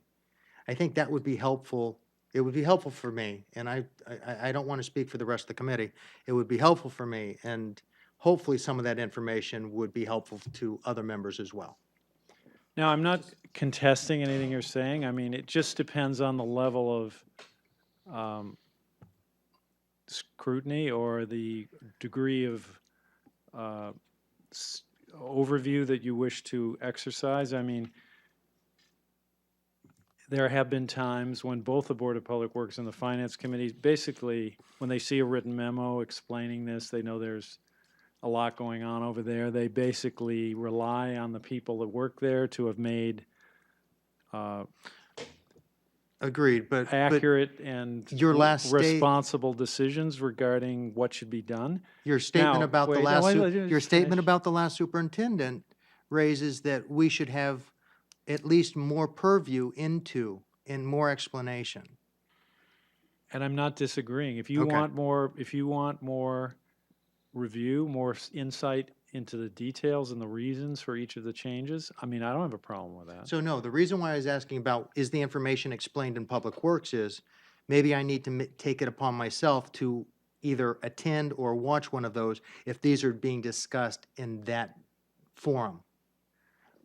I think that would be helpful. It would be helpful for me, and I don't want to speak for the rest of the committee. It would be helpful for me, and hopefully some of that information would be helpful to other members as well. Now, I'm not contesting anything you're saying. I mean, it just depends on the level of scrutiny or the degree of overview that you wish to exercise. I mean, there have been times when both the Board of Public Works and the Finance Committee, basically, when they see a written memo explaining this, they know there's a lot going on over there. They basically rely on the people that work there to have made Agreed, but accurate and your last responsible decisions regarding what should be done. your statement Now, about the wait, no, last, wait, su- let me your just statement finish. about the last superintendent raises that we should have at least more purview into and more explanation. And I'm not disagreeing. If you Okay. want more review, more insight into the details and the reasons for each of the changes, I mean, I don't have a problem with that. So no, the reason why I was asking about, is the information explained in Public Works, is maybe I need to take it upon myself to either attend or watch one of those if these are being discussed in that forum.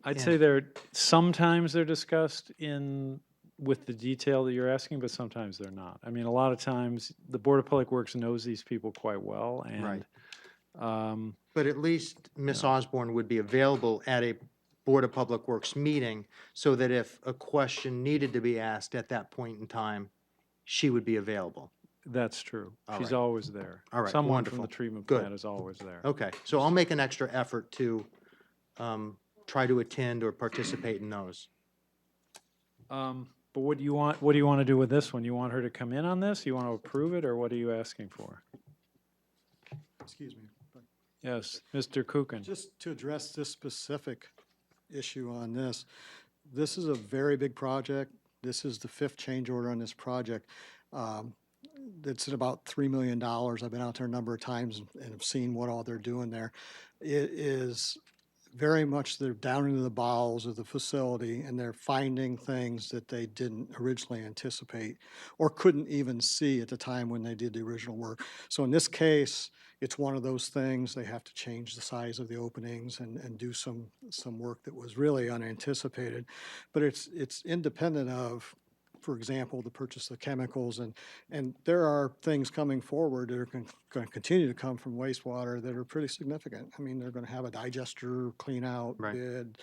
I'd Yeah. say sometimes they're discussed with the detail that you're asking, but sometimes they're not. I mean, a lot of times, the Board of Public Works knows these people quite well, and But at least Ms. Osborne would be available at a Board of Public Works meeting, so that if a question needed to be asked at that point in time, she would be available. that's true. All She's right. always there. All right, Someone from wonderful. the treatment Good. plant is always there. Okay, so I'll make an extra effort to try to attend or participate in those. But what do you want to do with this one? You want her to come in on this? You want to approve it, or what are you asking for? Excuse me. but Yes, Mr. Kuchen. Just to address this specific issue on this, this is a very big project. This is the 5th change order on this project. It's at about $3 million. I've been out there a number of times and have seen what all they're doing there. It is very much, they're down into the bowels of the facility, and they're finding things that they didn't originally anticipate or couldn't even see at the time when they did the original work. So in this case, it's one of those things, they have to change the size of the openings and do some work that was really unanticipated. But it's independent of, for example, the purchase of chemicals, and there are things coming forward that are going to continue to come from wastewater that are pretty significant. I mean, they're going to have a digester clean out Right. bid.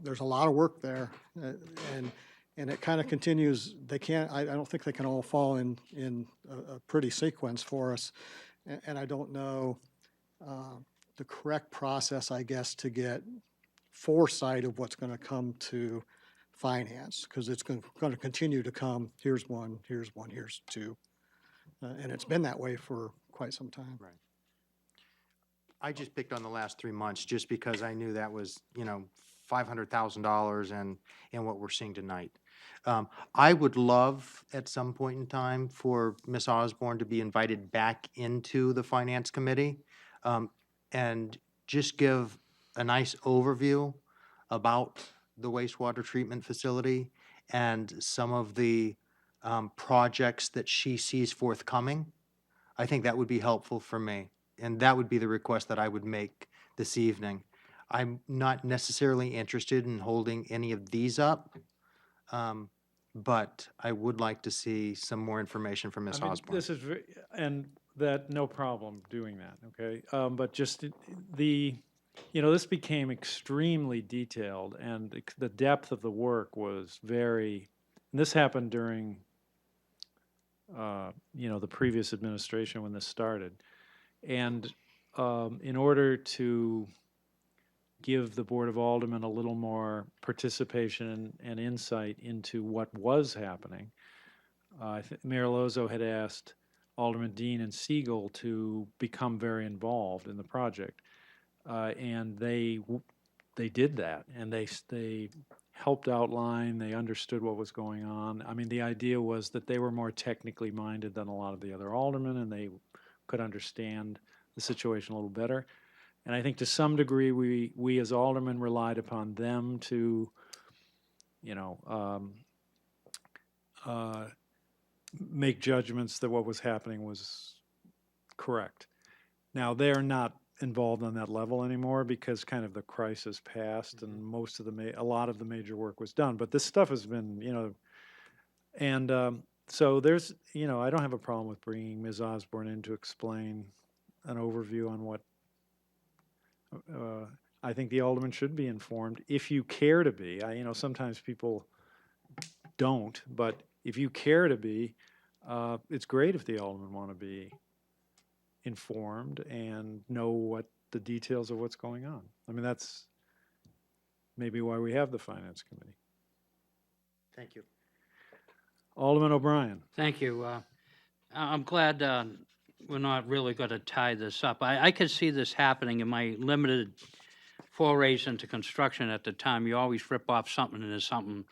There's a lot of work there, and it kind of continues. They can't. I don't think they can all fall in a pretty sequence for us, and I don't know the correct process, I guess, to get foresight of what's going to come to finance, because it's going to continue to come, here's one, here's one, here's two. And it's been that way for quite some time. Right. I just picked on the last 3 months just because I knew that was, $500,000 and what we're seeing tonight. I would love at some point in time for Ms. Osborne to be invited back into the Finance Committee and just give a nice overview about the wastewater treatment facility and some of the projects that she sees forthcoming. I think that would be helpful for me, and that would be the request that I would make this evening. I'm not necessarily interested in holding any of these up, but I would like to see some more information from Ms. I mean, Osborne. this is, and that, no problem doing that, okay? But just this became extremely detailed, and the depth of the work was very, and this happened during, the previous administration when this started. And in order to give the Board of Aldermen a little more participation and insight into what was happening, Mayor Lozo had asked Alderman Dean and Siegel to become very involved in the project. And they did that, and they helped outline, they understood what was going on. I mean, the idea was that they were more technically minded than a lot of the other aldermen, and they could understand the situation a little better. And I think to some degree, we as aldermen relied upon them to, make judgments that what was happening was correct. Now, they're not involved on that level anymore because kind of the crisis passed and most of a lot of the major work was done. But this stuff has been, and so there's, I don't have a problem with bringing Ms. Osborne in to explain an overview on what I think the alderman should be informed if you care to be. Sometimes people don't, but if you care to be, it's great if the aldermen want to be informed and know what the details of what's going on. I mean, that's maybe why we have the Finance Committee. Thank you. Alderman O'Brien. Thank you. I'm glad we're not really going to tie this up. I could see this happening in my limited forays into construction at the time. You always rip off something and there's something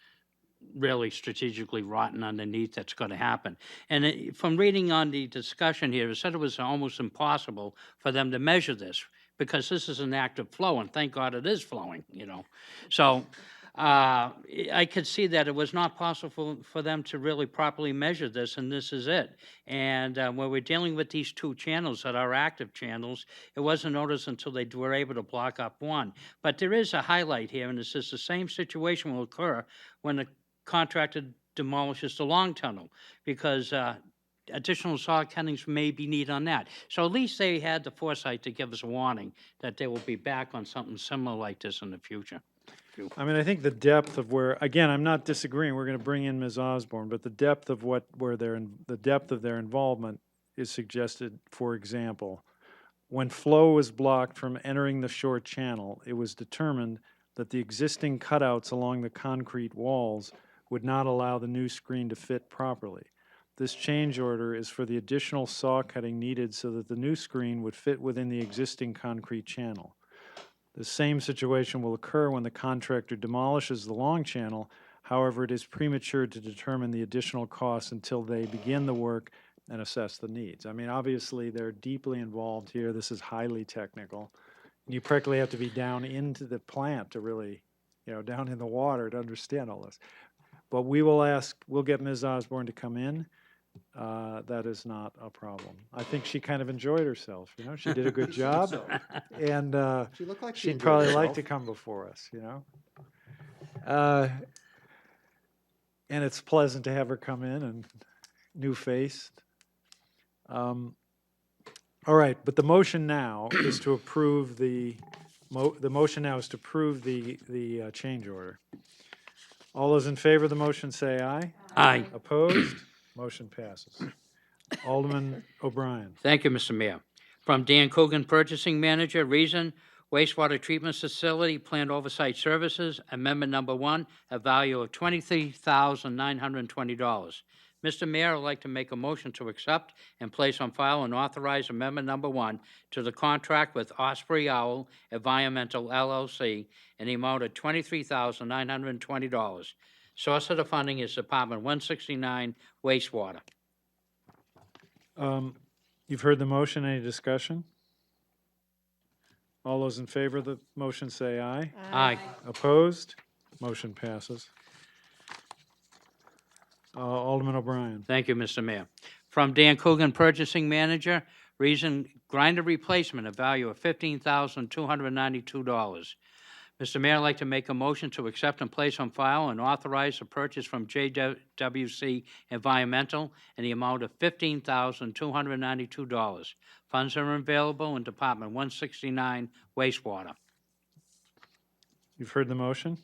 really strategically rotten underneath that's going to happen. And from reading on the discussion here, it said it was almost impossible for them to measure this because this is an active flow, and thank God it is flowing, So I could see that it was not possible for them to really properly measure this, and this is it. And when we're dealing with these two channels that are active channels, it wasn't noticed until they were able to block up one. But there is a highlight here, and it says the same situation will occur when the contractor demolishes the long tunnel, because additional saw cuttings may be needed on that. So at least they had the foresight to give us a warning that they will be back on something similar like this in the future. I mean, I think the depth of where, again, I'm not disagreeing, we're going to bring in Ms. Osborne, but the depth of the depth of their involvement is suggested. For example, when flow was blocked from entering the short channel, it was determined that the existing cutouts along the concrete walls would not allow the new screen to fit properly. This change order is for the additional saw cutting needed so that the new screen would fit within the existing concrete channel. The same situation will occur when the contractor demolishes the long channel. However, it is premature to determine the additional costs until they begin the work and assess the needs. I mean, obviously, they're deeply involved here. This is highly technical. You practically have to be down into the plant to really, down in the water to understand all this. But we'll get Ms. Osborne to come in. That is not a problem. I think she kind of enjoyed herself, she did a good job. And She looked like she she'd enjoyed probably like herself. to come before us, And it's pleasant to have her come in and new-faced. All right, but the motion now is to approve the motion now is to approve the change order. All those in favor of the motion say aye. Aye. Opposed? Motion passes. Alderman O'Brien. Thank you, Mr. Mayor. From Dan Coogan, Purchasing Manager, reason, wastewater treatment facility, plant oversight services, amendment number 1, a value of $23,920. Mr. Mayor, I'd like to make a motion to accept and place on file and authorize amendment number 1 to the contract with Osprey Owl Environmental LLC in the amount of $23,920. Source of the funding is Department 169 wastewater. You've heard the motion. Any discussion? All those in favor of the motion say aye. Aye. Opposed? Motion passes. Alderman O'Brien. Thank you, Mr. Mayor. From Dan Coogan, Purchasing Manager, reason grinder replacement, a value of $15,292. Mr. Mayor, I'd like to make a motion to accept and place on file and authorize a purchase from JWC Environmental in the amount of $15,292. Funds are available in Department 169 wastewater. You've heard the motion.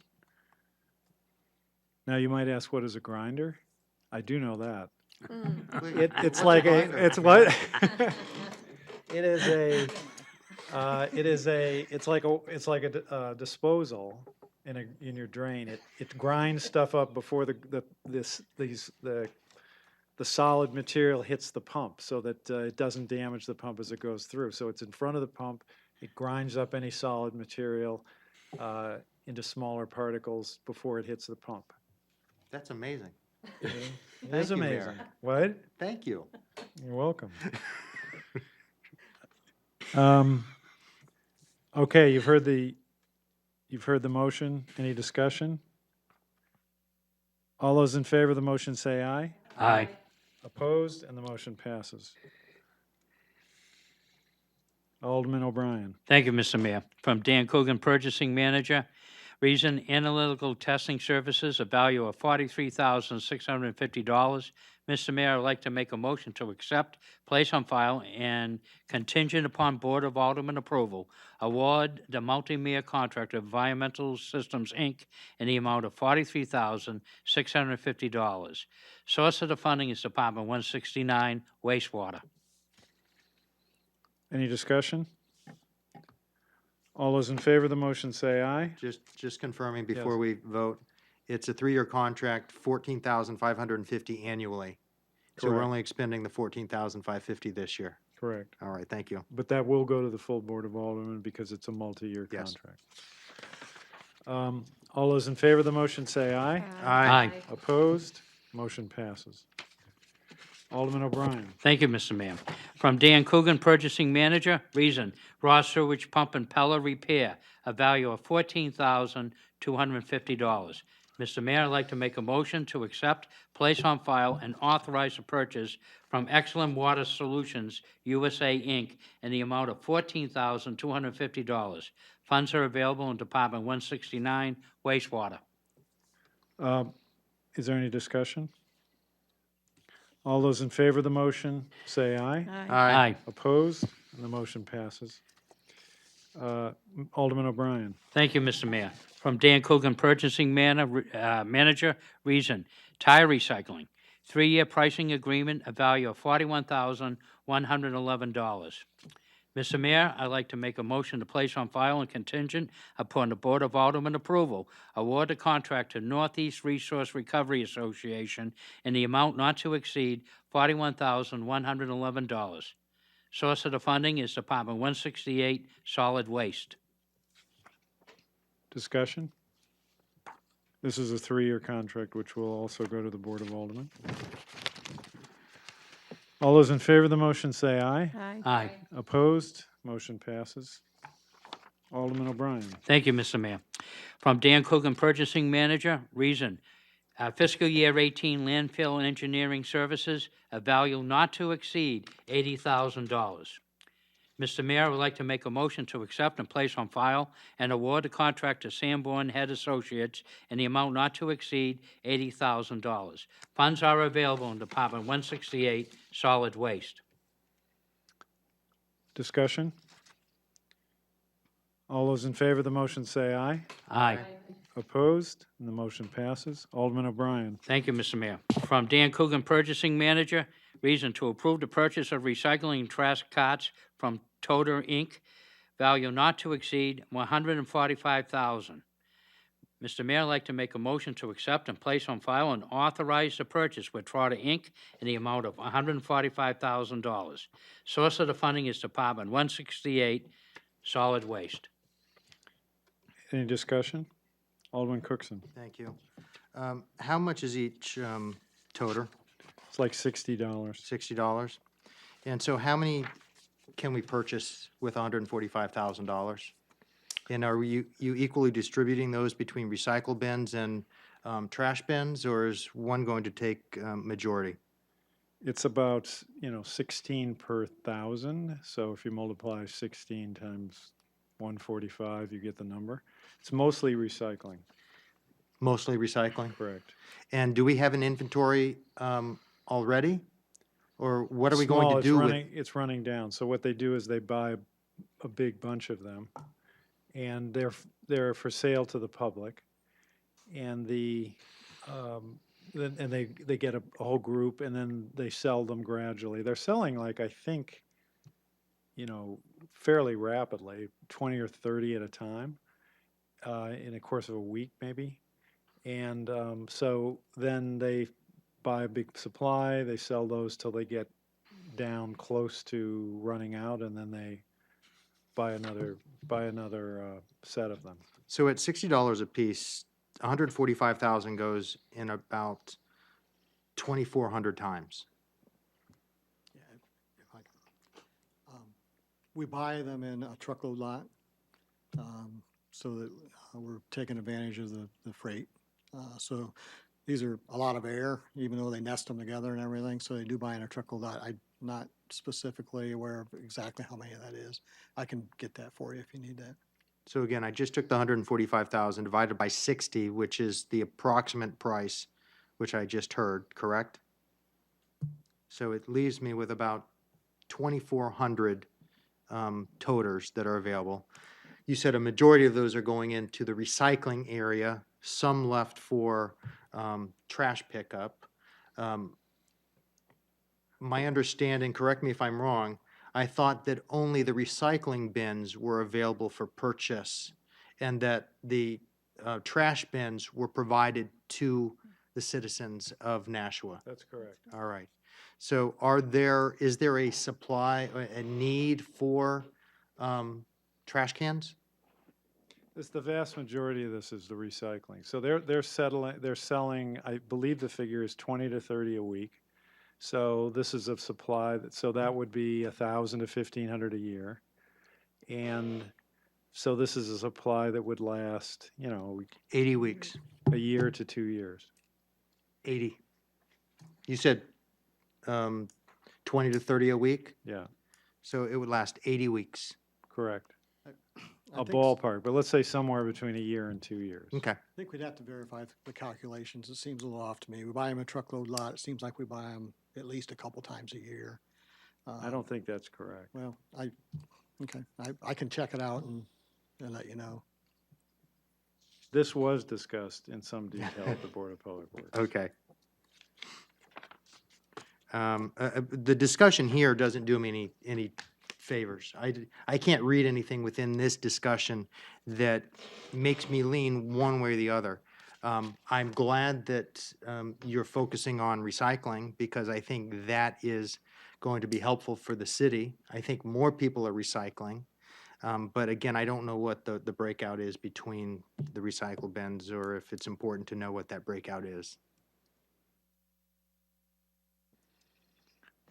Now, you might ask, what is a grinder? I do know that. It's like it's what? It's like a disposal in your drain. It grinds stuff up before the solid material hits the pump, so that it doesn't damage the pump as it goes through. So it's in front of the pump. It grinds up any solid material into smaller particles before it hits the pump. That's amazing. It Thank is you, amazing. Mayor. What? Thank you. You're welcome. Okay, you've heard the motion. Any discussion? All those in favor of the motion say aye. Aye. Opposed, and the motion passes. Alderman O'Brien. Thank you, Mr. Mayor. From Dan Coogan, Purchasing Manager, reason analytical testing services, a value of $43,650. Mr. Mayor, I'd like to make a motion to accept, place on file, and contingent upon Board of Alderman approval, award the multi-year contract of Environmental Systems, Inc. in the amount of $43,650. Source of the funding is Department 169 wastewater. Any discussion? All those in favor of the motion say aye. Just confirming before Yes. we vote, it's a 3-year contract, $14,550 annually. So we're Correct. only expending the $14,550 this year. Correct. All right, thank you. But that will go to the full Board of Aldermen because it's a multi-year Yes. contract. All those in favor of the motion say aye. Aye. Opposed? Motion passes. Alderman O'Brien. Thank you, Mr. Mayor. From Dan Coogan, Purchasing Manager, reason, raw sewage pump and pellet repair, a value of $14,250. Mr. Mayor, I'd like to make a motion to accept, place on file, and authorize the purchase from Excellent Water Solutions USA, Inc. in the amount of $14,250. Funds are available in Department 169 wastewater. Is there any discussion? All those in favor of the motion say aye. Aye. Opposed? And the motion passes. Alderman O'Brien. Thank you, Mr. Mayor. From Dan Coogan, Purchasing Manager, reason, tire recycling, 3-year pricing agreement, a value of $41,111. Mr. Mayor, I'd like to make a motion to place on file and contingent upon the Board of Alderman approval, award the contract to Northeast Resource Recovery Association in the amount not to exceed $41,111. Source of the funding is Department 168 Solid Waste. Discussion? This is a 3-year contract, which will also go to the Board of Aldermen. All those in favor of the motion say aye. Aye. Aye. Opposed? Motion passes. Alderman O'Brien. Thank you, Mr. Mayor. From Dan Coogan, Purchasing Manager, reason, fiscal year 18 landfill and engineering services, a value not to exceed $80,000. Mr. Mayor, I would like to make a motion to accept and place on file and award the contract to Sanborn Head Associates in the amount not to exceed $80,000. Funds are available in Department 168, Solid Waste. Discussion? All those in favor of the motion say aye. Aye. Opposed? And the motion passes. Alderman O'Brien. Thank you, Mr. Mayor. From Dan Coogan, Purchasing Manager, reason to approve the purchase of recycling trash carts from Toter, Inc., value not to exceed $145,000. Mr. Mayor, I'd like to make a motion to accept and place on file and authorize the purchase with Trotter, Inc. in the amount of $145,000. Source of the funding is Department 168, Solid Waste. Any discussion? Alderman Cookson. Thank you. How much is each toter? It's like $60. $60? And so how many can we purchase with $145,000? And are you equally distributing those between recycle bins and trash bins, or is one going to take majority? It's about, 16 per 1,000. So if you multiply 16 times 145, you get the number. It's mostly recycling, Mostly recycling? correct? And do we have an inventory already? Or what are we going Small, to do with? It's running down. So what they do is they buy a big bunch of them, and they're for sale to the public. And and they get a whole group, and then they sell them gradually. They're selling, like, I think, fairly rapidly, 20 or 30 at a time, in the course of a week maybe. And so then they buy a big supply, they sell those till they get down close to running out, and then they buy another set of them. So at $60 a piece, 145,000 goes in about 2,400 times. Yeah, if I can. We buy them in a truckload lot, so that we're taking advantage of the freight. So these are a lot of air, even though they nest them together and everything, so they do buy in a truckload lot. I'm not specifically aware of exactly how many that is. I can get that for you if you need that. So again, I just took the 145,000 divided by 60, which is the approximate price, which I just heard, correct? So it leaves me with about 2,400 toters that are available. You said a majority of those are going into the recycling area, some left for trash pickup. My understanding, correct me if I'm wrong, I thought that only the recycling bins were available for purchase and that the trash bins were provided to the citizens of Nashua. That's correct. All right. So is there a supply, a need for trash cans? It's the vast majority of this is the recycling. So they're selling, I believe the figure is 20 to 30 a week. So this is a supply so that would be 1,000 to 1,500 a year. And so this is a supply that would last, 80 weeks, a year to 2 years. 80. You said 20 to 30 a week, Yeah, so it would last 80 weeks. correct. I A think ballpark, but let's say somewhere between a year and 2 years. Okay. I think we'd have to verify the calculations. It seems a little off to me. We buy them in a truckload lot. It seems like we buy them at least a couple times a year. I don't think that's correct. Well, I can check it out and let you know. This was discussed in some detail at the Board of Public Works. Okay. The discussion here doesn't do me any favors. I can't read anything within this discussion that makes me lean one way or the other. I'm glad that you're focusing on recycling because I think that is going to be helpful for the city. I think more people are recycling. But again, I don't know what the breakout is between the recycle bins, or if it's important to know what that breakout is.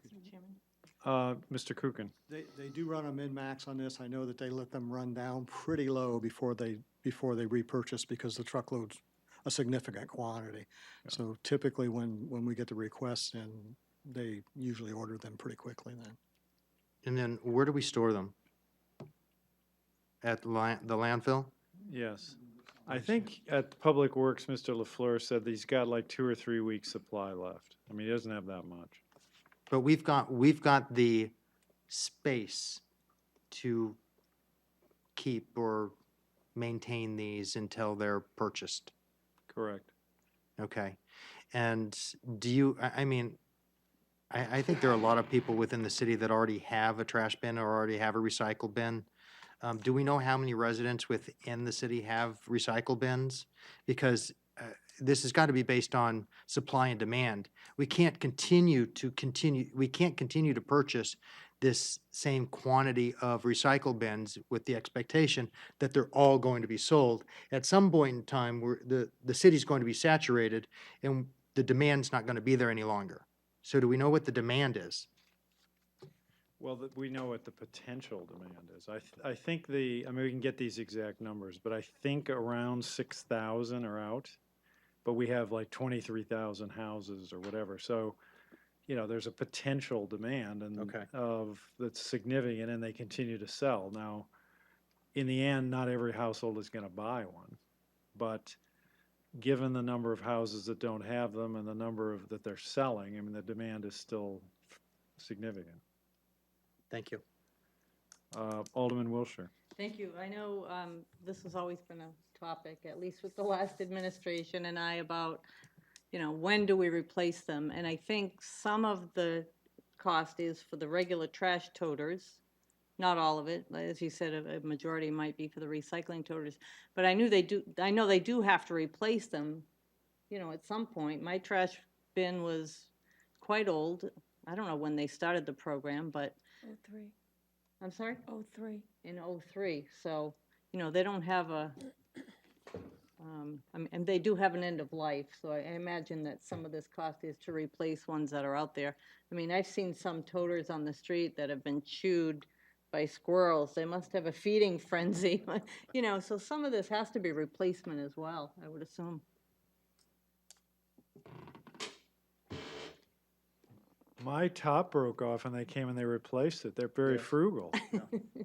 Mr. Chairman? Mr. Kuchen? They do run a min-max on this. I know that they let them run down pretty low before they repurchase because the truckload's a significant quantity. So typically when we get the requests in, they usually order them pretty quickly then. And then where do we store them? At the landfill? Yes. I think at Public Works, Mr. LaFleur said that he's got like 2 or 3 weeks supply left. I mean, he doesn't have that much. But we've got the space to keep or maintain these until they're purchased. Correct. Okay. And do you, I mean, I think there are a lot of people within the city that already have a trash bin or already have a recycle bin. Do we know how many residents within the city have recycle bins? Because this has got to be based on supply and demand. We can't continue to purchase this same quantity of recycle bins with the expectation that they're all going to be sold. At some point in time, the city's going to be saturated and the demand's not going to be there any longer. So do we know what the demand is? Well, we know what the potential demand is. I think I mean, we can get these exact numbers, but I think around 6,000 are out, but we have like 23,000 houses or whatever. So, you know, there's a potential demand Okay. that's significant, and they continue to sell. Now, in the end, not every household is going to buy one, but given the number of houses that don't have them and the number that they're selling, I mean, the demand is still significant. Thank you. Alderman Wilshire. Thank you. I know this has always been a topic, at least with the last administration and I, about, you know, when do we replace them? And I think some of the cost is for the regular trash toters, not all of it. As you said, a majority might be for the recycling toters. But I know they do have to replace them, you know, at some point. My trash bin was quite old. I don't know when they started the program, but 03, I'm sorry? 03. In '03, so, you know, they don't have and they do have an end of life, so I imagine that some of this cost is to replace ones that are out there. I mean, I've seen some toters on the street that have been chewed by squirrels. They must have a feeding frenzy, you know, so some of this has to be replacement as well, I would assume. My top broke off and they came and they replaced it. They're very frugal.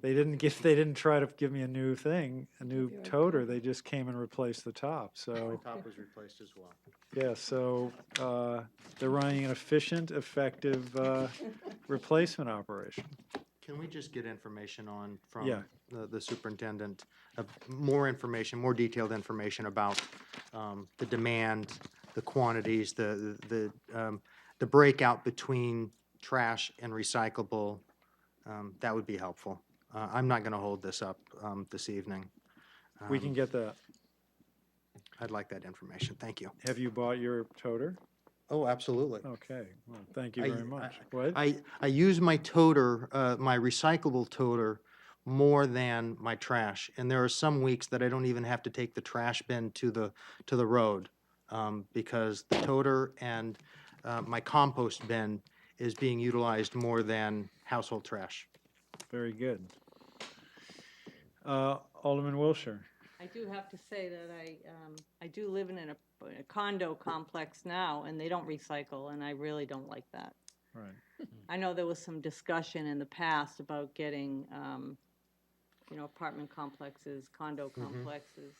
They didn't try to give me a new thing, a new Copyright toter. They just came and replaced the top. So, Top was replaced as well. yeah, so they're running an efficient, effective replacement operation. Can we just get information Yeah. from the superintendent, more information, more detailed information about the demand, the quantities, the breakout between trash and recyclable? That would be helpful. I'm not going to hold this up this evening. We can get that. I'd like that information. Thank you. Have you bought your toter? Oh, absolutely. Okay, well, thank you I- very much. What? I use my toter, my recyclable toter, more than my trash. And there are some weeks that I don't even have to take the trash bin to the road, because the toter and my compost bin is being utilized more than household trash. Very good. Alderman Wilshire. I do have to say that I do live in a condo complex now, and they don't recycle, and I really don't like that. Right. I know there was some discussion in the past about getting, you know, apartment complexes, condo complexes.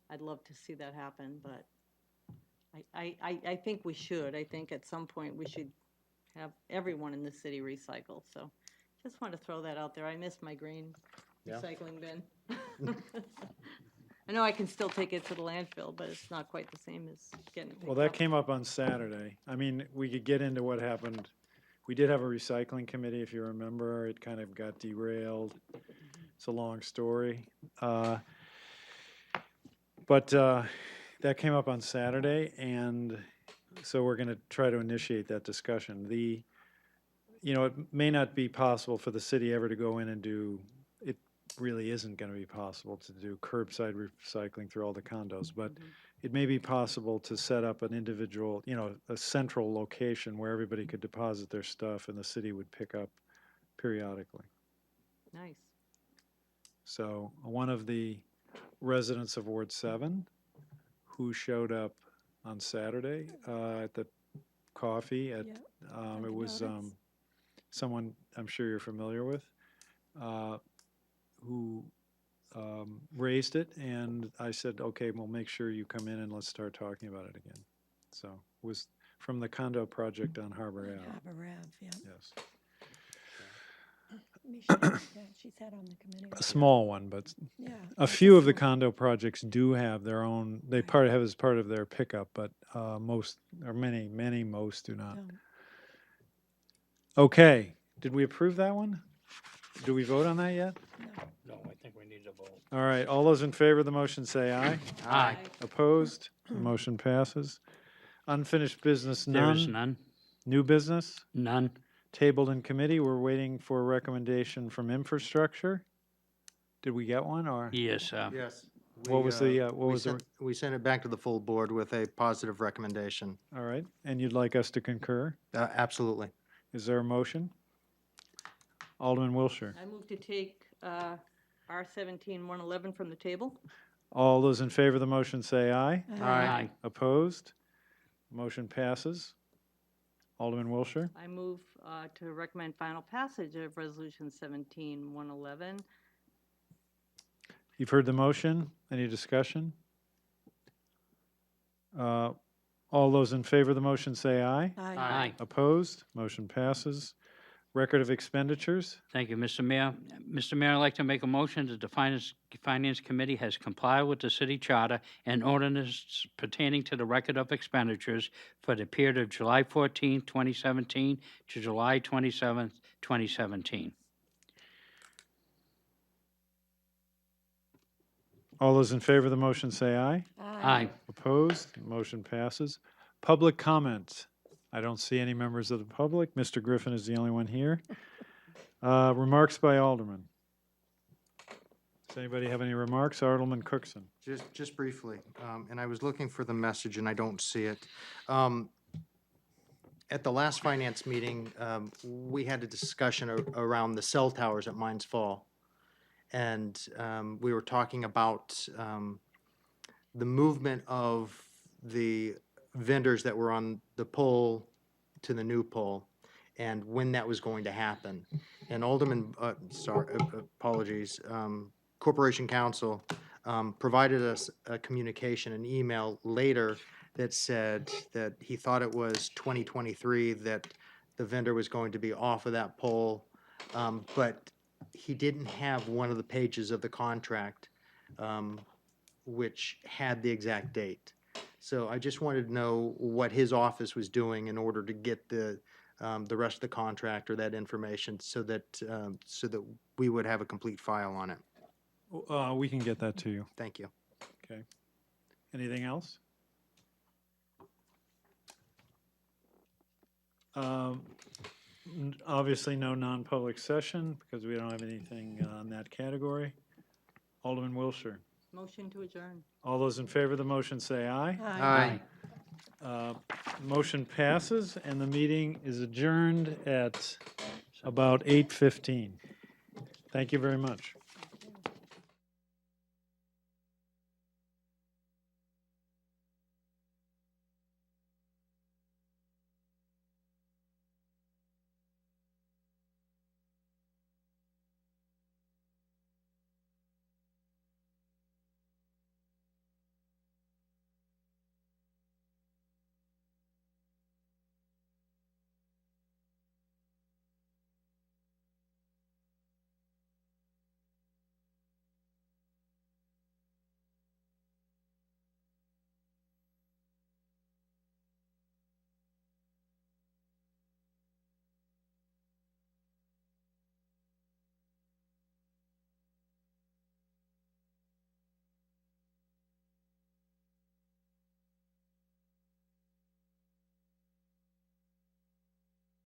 I'd love to see that happen, but I think we should. I think at some point we should have everyone in the city recycle, so just want to throw that out there. I miss my green Yeah. recycling bin. I know I can still take it to the landfill, but it's not quite the same as getting it picked Well, that up. came up on Saturday. I mean, we could get into what happened. We did have a recycling committee, if you remember. It kind of got derailed. It's a long story. But that came up on Saturday, and so we're going to try to initiate that discussion. You know, it may not be possible for the city ever to go in and do it. really isn't going to be possible to do curbside recycling through all the condos, but it may be possible to set up an individual, a central location where everybody could deposit their stuff and the city would pick up periodically. Nice. So one of the residents of Ward 7 who showed up on Saturday at the coffee at, Yeah, it was Dunkin' someone I'm sure you're familiar with, who raised it, and I said, okay, well, make sure you come in and let's start talking about it again. So it was from the condo project on Harbor Ave, Harbor Ave, yeah. yes. She sat on the committee. A small one, but Yeah. a it's few of the small- condo projects do have their own, they Right. have as part of their pickup, but most, or most do not. don't. Okay, did we approve that one? Do we vote on that yet? No, I think we need to vote. All right, all those in favor of the motion say aye. Aye. Opposed? The motion passes. Unfinished business, There is none. none. New business, None. tabled in committee. We're waiting for a recommendation from infrastructure. Did we get one, or? Yes, Yes. What was the, what was the, We sent it back to the full board with a positive recommendation. all right, and you'd like us to concur? Absolutely. Is there a motion? Alderman Wilshire. I move to take R17-111 from the table. All those in favor of the motion say aye. aye. Opposed? Motion passes. Alderman Wilshire. I move to recommend final passage of Resolution 17-111. You've heard the motion. Any discussion? All those in favor of the motion say aye. Aye. Opposed? Motion passes. Record of expenditures. Thank you, Mr. Mayor. Mr. Mayor, I'd like to make a motion that the Finance Committee has complied with the city charter and ordinances pertaining to the record of expenditures for the period of July 14, 2017 to July 27, 2017. All those in favor of the motion say aye. Aye. Opposed? Motion passes. Public comment. I don't see any members of the public. Mr. Griffin is the only one here. Remarks by Alderman. Does anybody have any remarks? Alderman Cookson. Just briefly, and I was looking for the message and I don't see it. At the last finance meeting, we had a discussion around the cell towers at Mines Fall. And we were talking about the movement of the vendors that were on the pole to the new pole and when that was going to happen. And Alderman, apologies, Corporation Counsel provided us a communication, an email later that said that he thought it was 2023 that the vendor was going to be off of that pole, but he didn't have one of the pages of the contract which had the exact date. So I just wanted to know what his office was doing in order to get the rest of the contract or that information so that we would have a complete file on it. We can get that to you. Thank you. Okay. Anything else? Obviously, no non-public session because we don't have anything on that category. Alderman Wilshire. Motion to adjourn. All those in favor of the motion say aye. Aye. Motion passes, and the meeting is adjourned at about 8:15. Thank you very much.